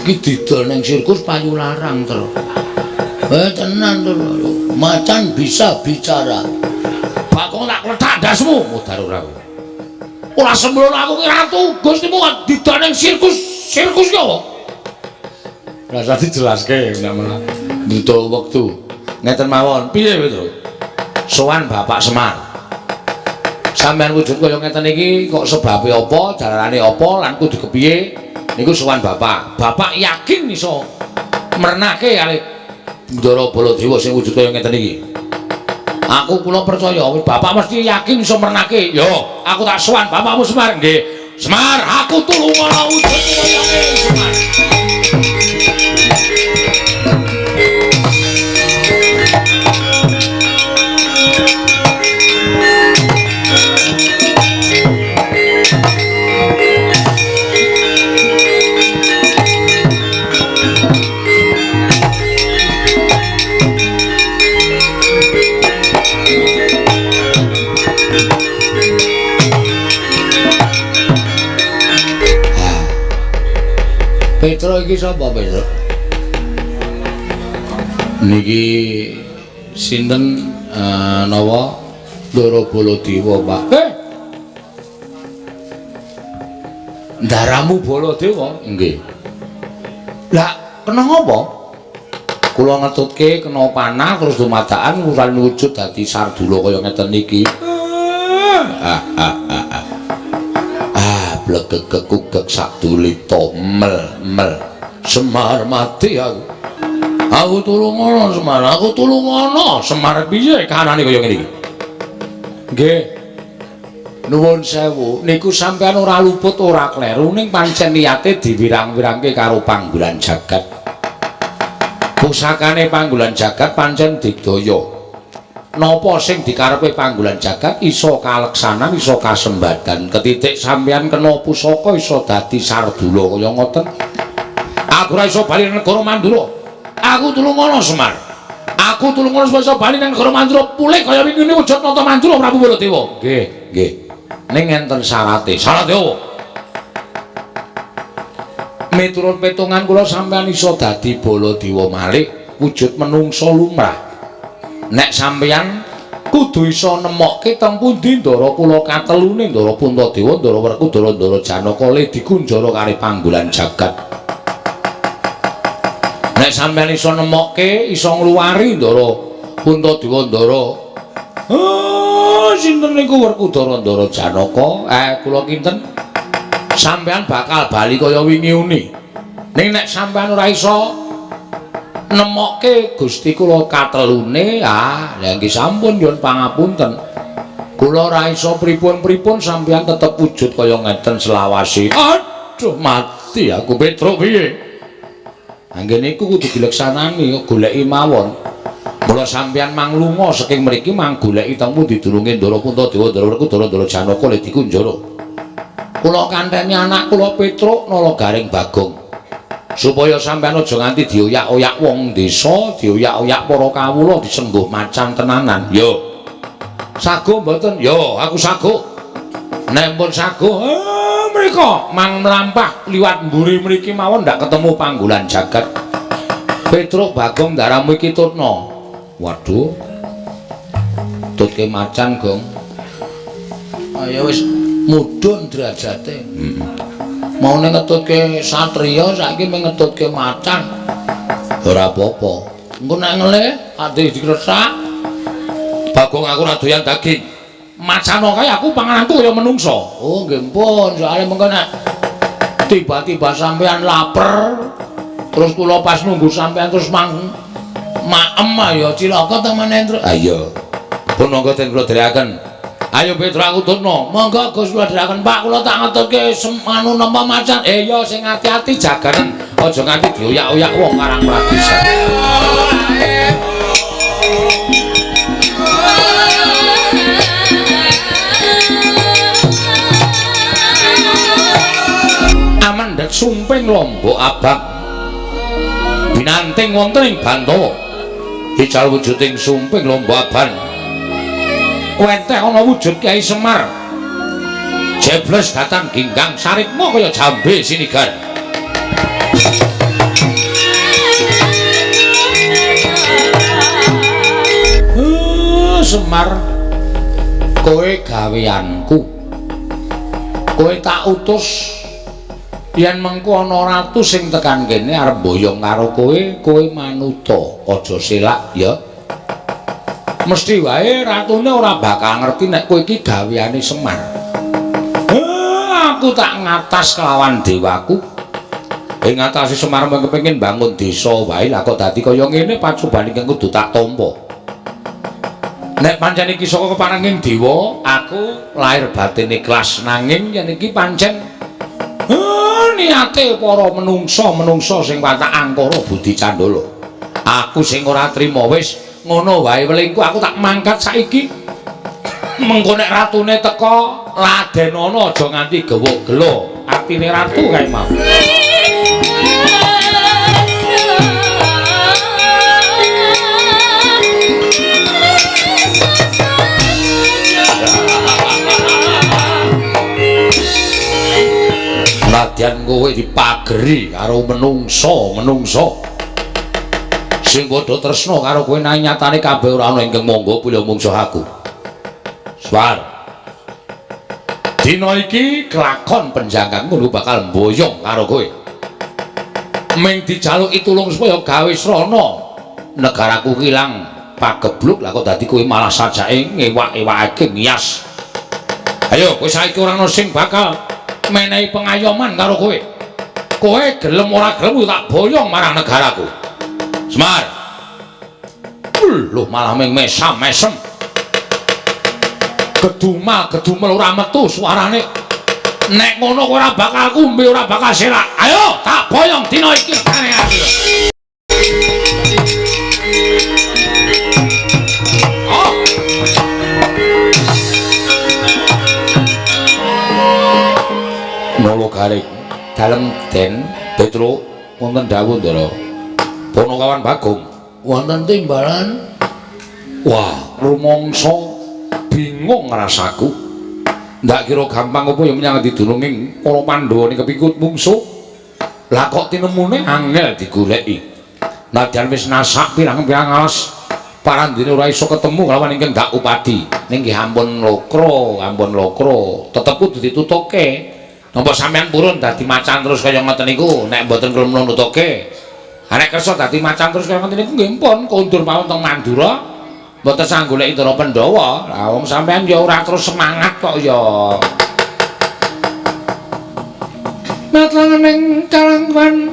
Iki didol ning sirkus payu larang terus. Tenan terus. Macan bisa bicara. Bakong tak kletak ndasmu mudhar ora. Ora sembrono aku ki ratu Gustimu didol ning sirkus. Sirkus ki apa? Rasa dijelaske namanya. Butuh waktu. Ngeten mawon. Piye Petro? Sowan Bapak Semar. Sampeyan wujud kaya ngeten iki kok sebabe apa, dalarane apa lan kudu kepiye? Niku sowan Bapak. Bapak yakin iso mernake kali Ndara Baladewa sing wujud kaya ngeten iki. Aku kula percaya Bapak mesti yakin iso mernake. Yo, aku tak sowan Bapakmu Semar nggih. Semar, aku tulung ana wujud kaya ngene Semar. Petro iki sapa Petro? Niki sinten napa Ndara Baladewa, Pak? Ndaramu Baladewa? Nggih. Lah, kena ngapa? Kula ngetutke kena panah terus dumadakan urusan wujud dadi Sardula kaya ngeten niki. Blegegek sadulita mel Semar mati aku. Aku tulung ana Semar, aku tulung ana. Semar piye kanane kaya ngene iki? Nggih. Nuwun sewu, niku sampean ora luput ora kleru ning pancen niyate diwirang-wirangke karo Panggulan Jagat. Pusakane Panggulan Jagat pancen digdaya. Napa sing dikarepe Panggulan Jagat iso kaleksanan iso kasembadan ketitik sampeyan kena pusaka iso dadi Sardula kaya ngoten. Aku ora iso bali nang negara Mandura. Aku tulung ana Semar. Aku tulung ana iso bali nang negara Mandura pulih kaya wingi wujud nata Mandura Prabu Baladewa. Nggih. Ning enten syarate. Syarate apa? Miturut petungan kula sampeyan iso dadi Baladewa malih wujud menungsa lumrah. Nek sampeyan kudu iso nemokke teng pundi Ndara kula katelune Ndara Puntadewa, Ndara Werkudara, Ndara Janaka le dikunjara kali Panggulan Jagat. Nek sampeyan iso nemokke, iso ngluwari Ndara Puntadewa, Ndara sinten niku Werkudara, Ndara Janaka, kula kinten sampeyan bakal bali kaya wingi-uni. Ning nek sampeyan ora iso nemokke Gusti kula katelune, lha nggih sampun nyuwun pangapunten. Kula ora iso pripun-pripun sampeyan tetep wujud kaya ngeten selawase. Aduh mati aku Petro piye? Anggen niku kudu dileksanani, goleki mawon. Mula sampeyan mang lunga saking mriki mang goleki teng pundi durunge Ndara Puntadewa, Ndara Werkudara, Ndara Janaka le dikunjara. Kula kanteni anak kula Petro Nalagaring Bagong. supaya sampeyan aja nganti dioyak-oyak wong desa, dioyak-oyak para kawula disengguh macan tenanan. Yo. Sago mboten? Yo, aku sago. Nek pun sago, mriko mang mlampah liwat mburi mriki mawon ndak ketemu panggolan jagat. Petruk Bagong daramu iki tutno. Waduh. Tutke macan, Gong. Ayo wis mudhun derajate. Mau ngetutke satriya saiki mengetutke macan. Ora apa-apa. Engko nek ngelih ati dikresak. Bagong aku ora doyan daging. Macan kae aku pangananku kaya menungso. Oh, nggih pun, soalé mengko nek tiba-tiba sampean lapar terus kula pas nunggu sampean terus maem ya cilaka temene. Ayo. Pun monggo den kula dherekaken. Ayo Petro aku turno. Monggo Gus kula dherekaken Pak kula tak ngetutke anu napa macan. Iya sing ati-ati jaganen aja nganti dioyak-oyak wong Karang Prabisan. Amandhet sumping lombok abang binanting wonten ing Bantawa ical wujuding sumping lombok abang wenteh ana wujud Kyai Semar jebles datang ginggang sarikma kaya jambe sinigar. Semar kowe gaweanku kowe tak utus yen mengko ana ratu sing tekan kene arep boyong karo kowe manuta aja selak ya. Mesti wae ratune ora bakal ngerti nek kowe iki gaweane Semar. Aku tak ngatas kelawan dewaku. Ing ngatasi Semar kepengin bangun desa wae lah kok dadi kaya ngene pacoban iki kudu tak tampa. Nek pancen iki saka keparenging dewa, aku lahir batin ikhlas nanging yen iki pancen niate para menungsa sing watak angkara budi candala. Aku sing ora trima wis ngono wae welingku aku tak mangkat saiki. Mengko nek ratune teka ladenana aja nganti gawa gelo. Atine ratu kae mau. Nadyan kowe dipageri karo menungsa sing padha tresna karo kowe nang nyatane kabeh ora ana ingkang monggo pula mungsuh aku. Swar. Dina iki kelakon penjangkangmu lu bakal mboyong karo kowe. Ming dijaluki tulung supaya gawe srana. Negaraku kilang pagebluk lah kok dadi kowe malah sajake ngewak-ewakake ngias. Ayo kowe saiki ora ana sing bakal menehi pengayoman karo kowe. Kowe gelem ora gelem tak boyong marang negaraku. Semar. Lho malah ming mesam-mesem. Gedumel ora metu suarane. Nek ngono kowe ora bakal kumbe ora bakal selak. Ayo tak boyong dina iki kene aku. Nolo garing dalem den Petro wonten dawuh Ndara. Ponokawan Bagong wonten timbalan. Wah, rumangsa bingung rasaku. Ndak kira gampang apa ya menyang didununging para Pandhawa ning kepikut mungsuh. Lah kok tinemune angel digoleki. Nadyan wis nasak pirang-pirang alas parandene ora iso ketemu kalawan ingkang Dak Upadi. Ning nggih ampun lokro, tetep kudu ditutuke. Napa sampean purun dadi macan terus kaya ngoten niku nek mboten kelem nutuke. Nek kersa dadi macan terus kaya ngoten niku nggih pun kondur mawon teng Mandura. Mboten sanggoleki Ndara Pandhawa. Lah wong sampean ya ora terus semangat kok ya. Matlangening kalangwan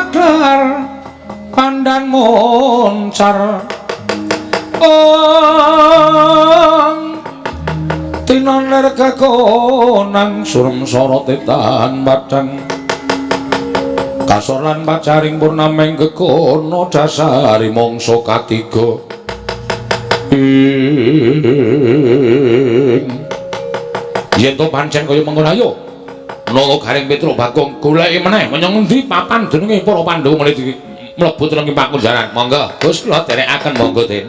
aklar pandan moncar. Tinon ler kakonang surem sorotetan badang kasoran pacaring purnameng kekono dasari mongso katiga yen to pancen kaya mengkono ayo Nala Garing Petruk Bagong goleki meneh menyang endi papan jenenge para Pandhawa mulih mlebu teng pakunjaran. Monggo Gus kula derekaken monggo Den.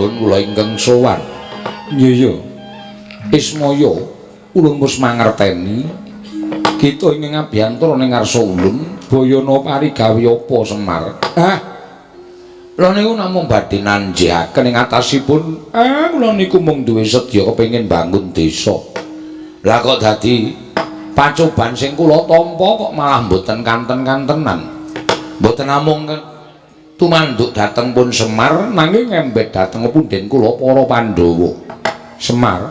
Kula ingkang sowan. Iya. Ismaya ulun wis mangerteni kita ingkang abiyantara ning ngarsa ulun bayana parigawe apa Semar. Lha niku namung badhe nanjihaken ing atasipun. Kula niku mung duwe sedya kepengin bangun desa. Lah kok dadi pacoban sing kula tampa kok malah mboten kanten-kantenan. Mboten namung tumanduk dhateng pun Semar nanging ngembet dhateng punden kula para Pandhawa. Semar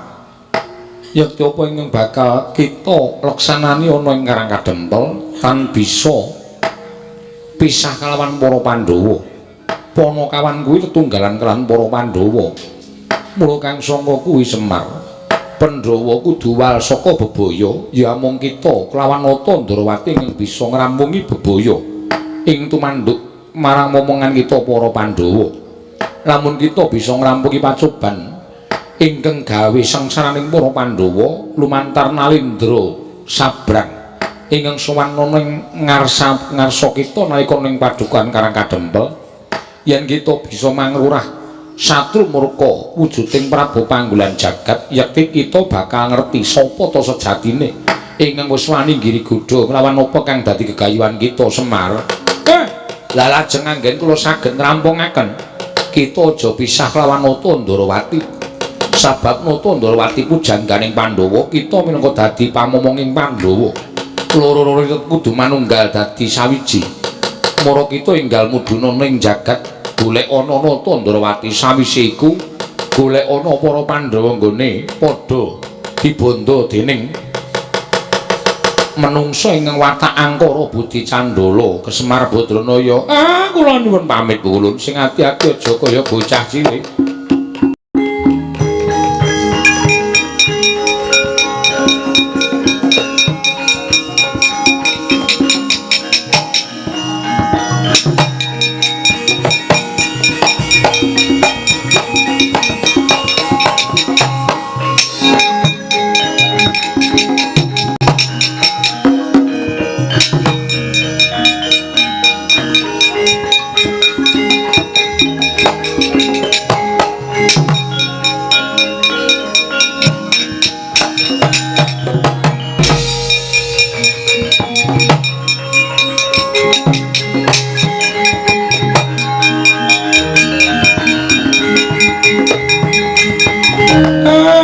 yakti apa ingkang bakal kita leksanani ana ing Karang Kadempel tan bisa pisah kalawan para Pandhawa. Panakawan kuwi tetunggalan kelawan para Pandhawa. Mula kang sangka kuwi Semar Pandhawa kudu wal saka bebaya ya mung kita kelawan Nata Ndrawati ingkang bisa ngrampungi bebaya ing tumanduk marang momongan kita para Pandhawa. Lamun kita bisa ngrampungi pacoban ingkang gawe sangsaraning para Pandhawa lumantar Nalindra Sabrang ingkang sowan ana ing ngarsa kita nalika ning padukan Karang Kadempel, yen kita bisa mangrurah satru murka wujuding Prabu Panggolan Jagat, yakti kita bakal ngerti sapa ta sejatine ingkang wis wani nggiri-godha nglawan apa kang dadi gegayuhan kita Semar. Lah lajeng anggen kula saged ngrampungaken kita aja pisah lawan Nata Ndrawati. Sabab Nata Ndrawati ku jangganing Pandhawa, kita minangka dadi pamomonging Pandhawa. Loro-loro kudu manunggal dadi sawiji. Mara kita enggal mudhuna ning jagat golek ana Nata Ndrawati, sawise iku golek ana para Pandhawa nggone padha dibondo dening menungso ingkang watak angkara budi candala Kesemar Badranaya. Kula nyuwun pamit ulun sing ati-ati aja kaya bocah cilik.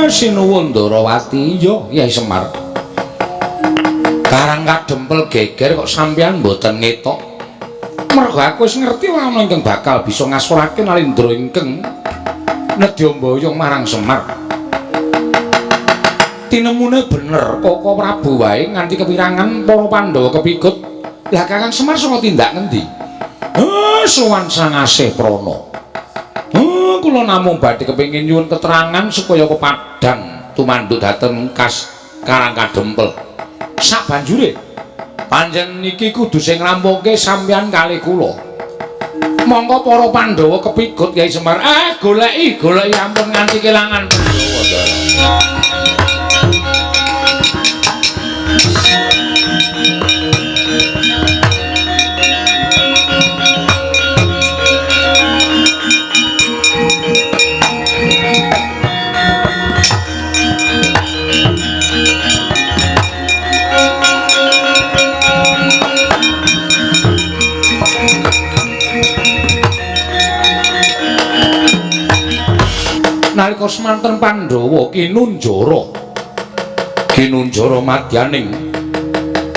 Sinuwun Ndrawati. Iya, Kyai Semar. Karang Kadempel geger kok sampeyan mboten ngetok. Mergo aku wis ngerti ana ingkang bakal bisa ngasurake Nalindra ingkang nedya mboyong marang Semar. Tinemune bener Koko Prabu wae nganti kepirangan para Pandhawa kepigut. Lah Kakang Semar saka tindak ngendi? Sowan Sang Asih Prana. Kula namung badhe kepengin nyuwun keterangan supaya kepadang tumanduk dhateng Karang Kadempel. Sabanjure panjenengan niki kudu sing ngrampunke sampeyan kalih kula. Monggo para Pandhawa kepigut Kyai Semar. Goleki ampun nganti kelangan Pandhawa. Nalika semanten Pandhawa kinunjara madyaning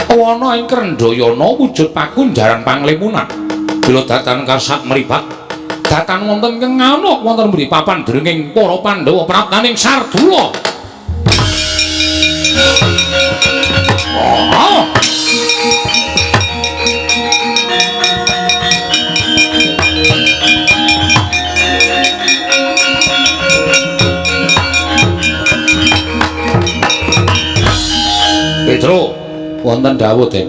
wana ing Krendayana wujud pakunjaran panglimunan Bila datan kasat meripat datan wonten keng nganuk wonten budi papan drenging para Pandhawa praptaning Sardula. Oh. Petro wonten dawuh Den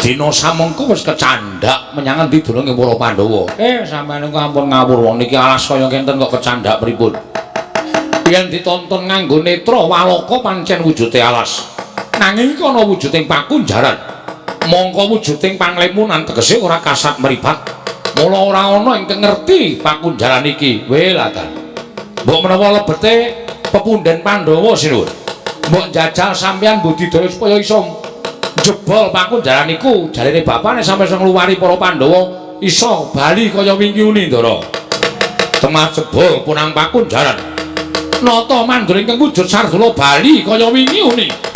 dina samengko wis kecandhak menyang endi dununging para Pandhawa. Sampeyan niku ampun ngawur wong niki alas kaya kenten kok kecandhak pripun. Yen ditonton nganggo netra Waloka pancen wujude alas. Nanging iki ana wujuding pakunjaran. Mongko wujuding panglimunan tegese ora kasat mripat. Mula ora ana ingkang ngerti pakunjaran iki. Welatan. Mbok menawa lebete pepundhen Pandhawa sinuwun. Mbok jajal sampeyan budidaya supaya iso jebol pakunjaran iku jarene bapane sampe iso ngluwari para Pandhawa iso bali kaya wingi-wingi Ndara. Temah jebol punang pakunjaran. Nata mandur ingkang wujud Sardula bali kaya wingi-wingi.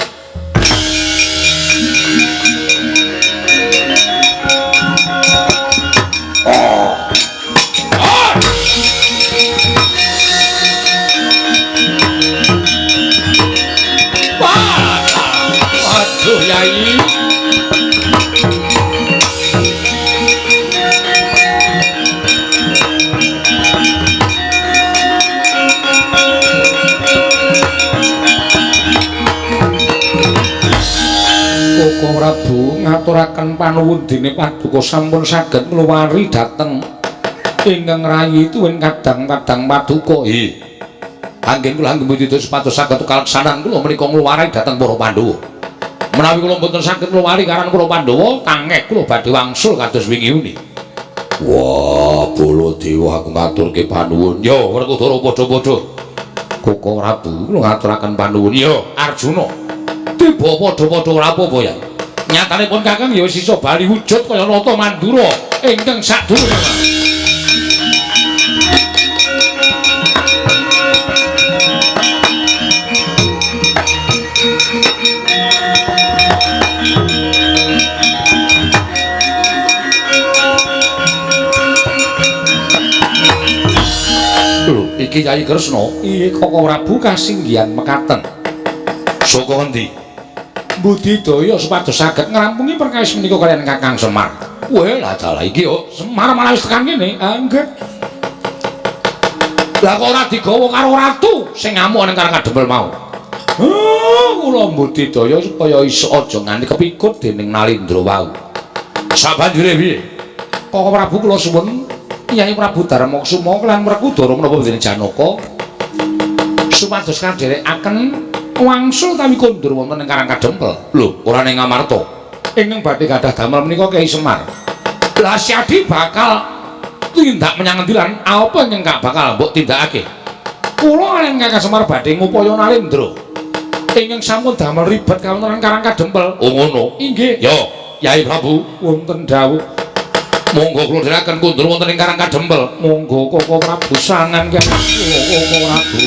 Aduh Yai. Koko Prabu ngaturaken panuwundine paduka sampun saged ngluwari dhateng ingkang rayi tuwin kadang-kadang paduka. Anggen kula anggen budidaya supados saged kaleksanan kula menika ngluwari dhateng para Pandhawa. Menawi kula mboten saged ngluwari karan para Pandhawa, tangek kula badhe wangsul kados wingi-wingi. Wah, Baladewa aku ngaturke panuwun. Ya, Werkudara padha-padha. Koko Prabu kula ngaturaken panuwun. Ya, Arjuna. Tiba padha-padha ora apa-apa ya. Nyatanipun Kakang ya wis iso bali wujud kaya nata Mandura ingkang sadurunge. Iki Yai Kresna, iki Koko Prabu kasinggihan mekaten. Saka endi? Budidaya supados saged ngrampungi perkawis menika kaliyan Kakang Semar. Weh, lah dalah iki yo Semar malah wis tekan kene. Nggih. Lah kok ora digawa karo ratu sing ngamuk ning Karang Kadempel mau. Kula budidaya supaya iso aja nganti kepikut dening Nalindra wau. Sabanjure piye? Koko Prabu kula suwun Kyai Prabu Darmaksuma lan Werkudara menapa dene Janaka supados kadherekaken wangsul tawi kondur wonten ing Karang Kadempel. Lho, ora ning Ngamarta. Ingkang badhe gadah damel menika Kyai Semar. Lah Syadi bakal tindak menyang endi lan apa ingkang bakal mbok tindakake? Kula lan Kakang Semar badhe ngupaya Nalindra. Ingkang sampun damel ribet kawontenan Karang Kadempel. Oh ngono. Inggih. Ya, Kyai Prabu wonten dawuh. Monggo kula dherekaken kondur wonten ing Karang Kadempel. Monggo Koko Prabu sangan Kyai Koko Prabu.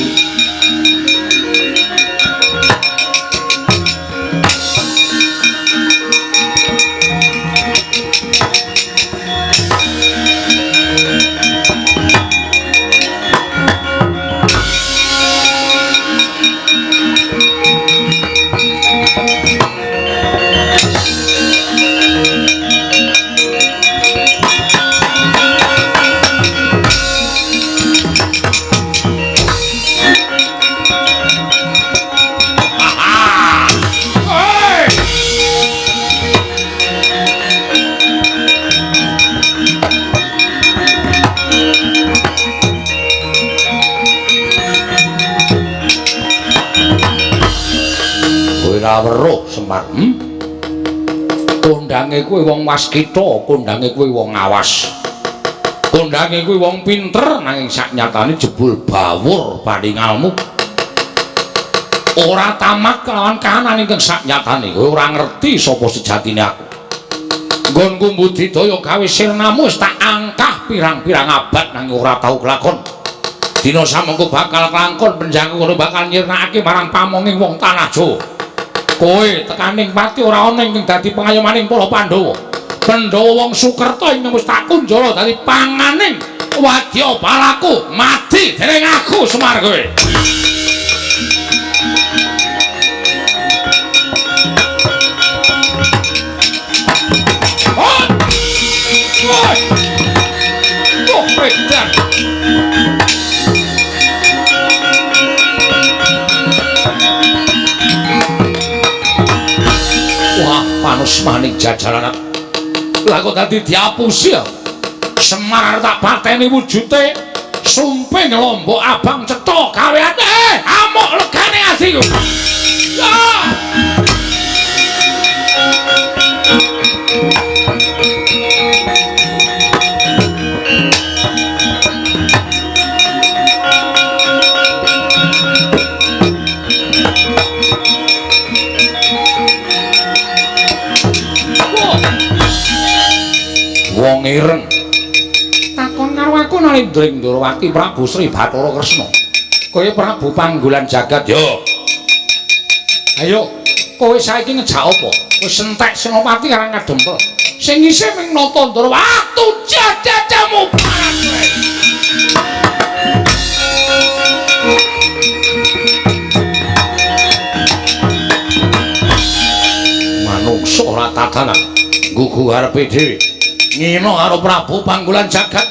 Weruh Semar. Kondange kuwi wong waskita, kondange kuwi wong awas. Kondange kuwi wong pinter nanging saknyatane jebul bawur paningalmu. Ora tamak kelawan kahanan ingkang saknyatane. Kowe ora ngerti sapa sejatine aku. Nggonku budidaya gawe sirnamu wis tak angkah pirang-pirang abad nanging ora tau kelakon. Dina samengko bakal kelangkon penjaga ngono bakal nyirnakake marang pamonging wong tanah Jawa. Kowe tekaning pati ora ana ingkang dadi pengayomaning para Pandhawa. Pandhawa wong Sukerta ing wis tak kunjara dadi panganing wadya balaku mati dening aku Semar kowe. Wah, panus maning jajaran. Lah kok dadi diapusi ya? Semar tak pateni wujute sumping lombok abang cetha gaweane amuk legane atiku. Wong ireng takon karo aku Narendra Ndrawati Prabu Sri Bathara Kresna. Kowe Prabu Panggulan Jagat yo. Ayo, kowe saiki ngejak apa? Wis entek Senopati karang kadempel. Sing isih ming nata Ndrawati jajajamu parang kowe. Manungsa ora tatanan gugu arepe dhewe. Ngino karo Prabu Panggulan Jagat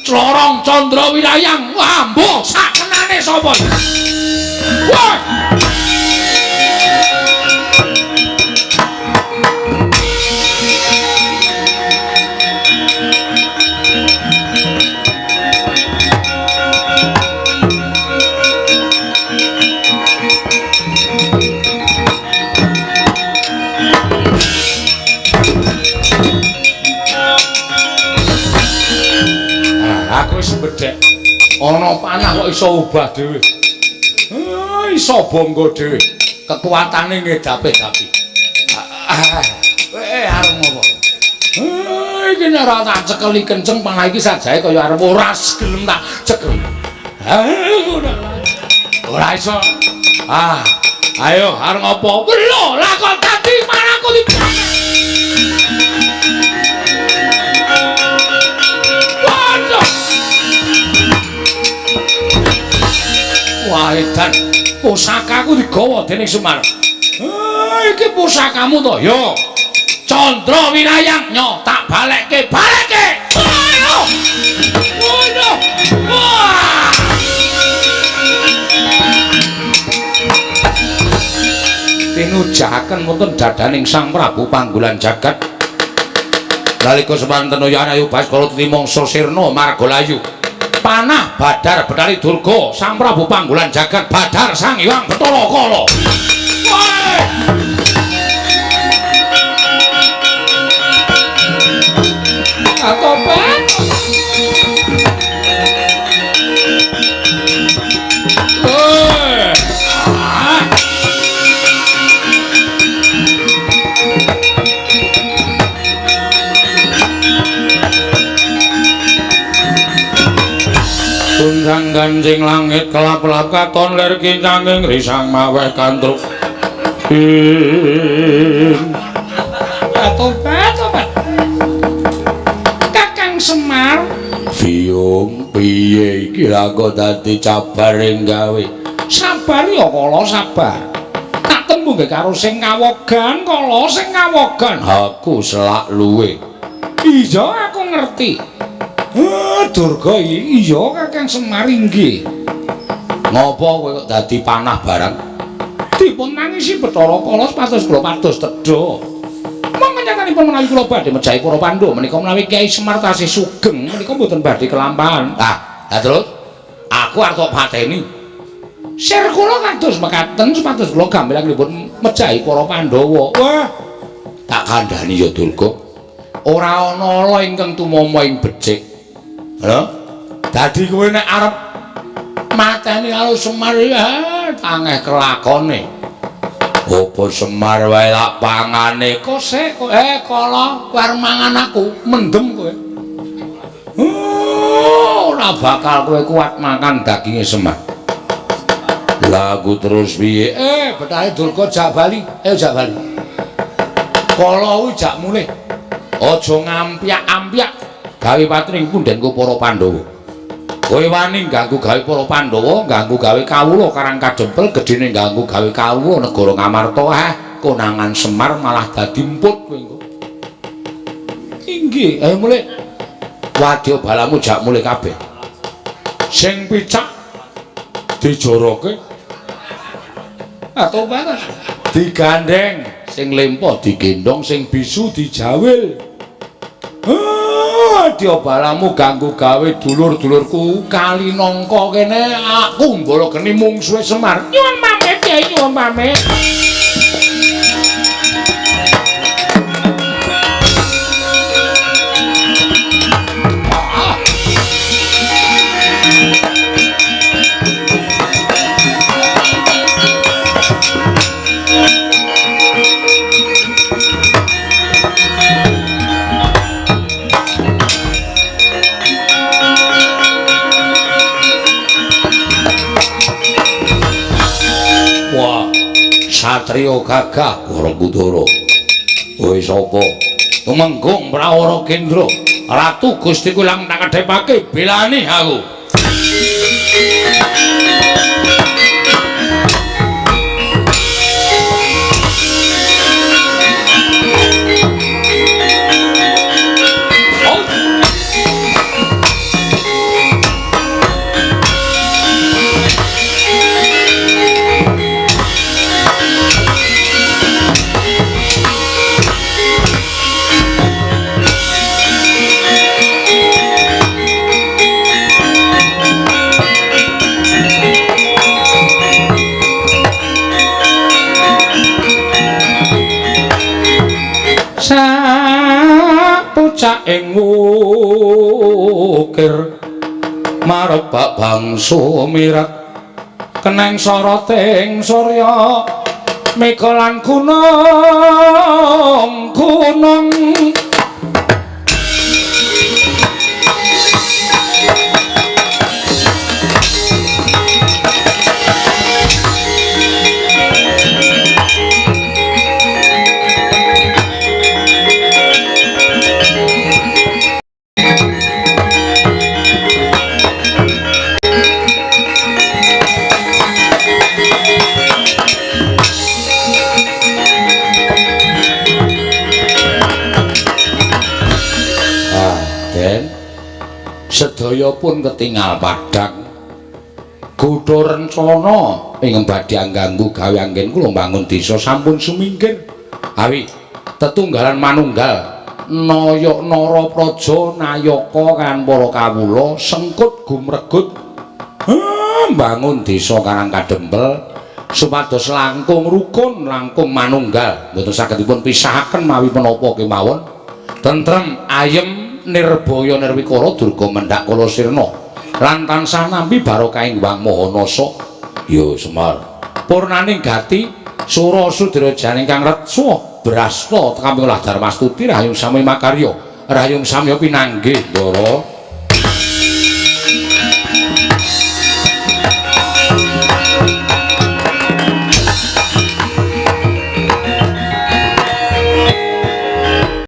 Clorong Candra Wilayang ambuh sakenane sapa iki? Wah! Aku wis bedhek. Ana panah kok iso ubah dhewe. Iso bangga dhewe. Kekuatane ngedapi-dapi. Arep ngopo? Iki nek ora tak cekeli kenceng panah iki sajae kaya arep ora gelem tak cekel. Ora iso. Ayo arep ngopo? Lho, lah kok dadi manahku dipang. Wah, edan pusakaku digawa dening Semar. Iki pusakamu to, yo. Candra Wilayang nyo tak balekke. Ayo. Waduh. Wah. Tinujahaken wonten dadaning Sang Prabu Panggulan Jagat. Nalika semanten Ayu Baskara timangsa sirna Margalayu. Panah Badar Betari Durga Sang Prabu Panggulan Jagat Badar Sang Hyang Bathara Kala. Atopan. Tundang ganjing langit kelap-kelap katon lir kincanging risang maweh kantruk. Tobat. Kakang Semar, Biung piye iki lha kok dadi cabaring gawe? Sabar ya kala sabar. Tak tembung karo sing ngawogan, kala sing ngawogan. Aku selak luwe. Iya aku ngerti. Durga iya Kakang Semar inggih. Ngopo kowe kok dadi panah barang? Dipun nangisi Bathara Kala pados kula pados tedha. Monggo nyatanipun menawi kula badhe mejahi para Pandhawa menika menawi Kyai Semar tasih sugeng menika mboten badhe kelampahan. Lah terus aku arep pateni. Sir kula kados mekaten supados kula gampilangipun mejahi para Pandhawa. Wah, tak kandhani ya Durga. Ora ana ala ingkang tumama ing becik. Lho, dadi kowe nek arep mateni karo Semar ya tangeh kelakone. Apa Semar wae lak pangane kok sik kala arep mangan aku mendem kowe. Ora bakal kowe kuat makan daginge Semar. Lagu terus piye? Bethahe Durga jak bali. Jak bali. Kala kuwi jak mulih. aja ngampyak-ampyak gawe patring pundhenku para Pandhawa. Kowe wani ganggu gawe para Pandhawa, ganggu gawe kawula Karang Kadempel, gedene ganggu gawe kawula negara Ngamarta, konangan Semar malah dadi emput kowe engko. Inggih, ayo mulih. Wadya balamu jak mulih kabeh. Sing picak dijoroke. Atau panas digandeng, sing lempo digendong, sing bisu dijawil. Wadya balamu ganggu gawe dulur-dulurku kali nangka kene aku mbala geni mungsuhe Semar. Nyuwun pamit ya, nyuwun pamit. Satrio gagah Barakuda. Kowe sapa? Tumenggung Prawara Kendra. Ratu Gustiku lang tak kedhepake belani aku. Pucak ing wukir marebak bangsa mirat keneng soroting surya mega lan gunung sedaya pun ketingal padhang kutha rencana ing badhe angganggu gawe anggen kula mbangun desa sampun sumingkir awi tetunggalan manunggal Nayok Narapraja Nayaka kan para kawula sengkut gumregut mbangun desa Karang Kadempel supados langkung rukun langkung manunggal mboten saged dipun pisahaken mawi menapa kemawon tentrem ayem Nirbaya Nirwikara Durga Mendhak Kala Sirna lan tansah nampi barokahing Wang Mahanasa ya Semar purnaning gati sura sudrajane ingkang retsa brasta tekang olah Darmastuti rahayung sami makarya rahayung samya pinanggih Ndara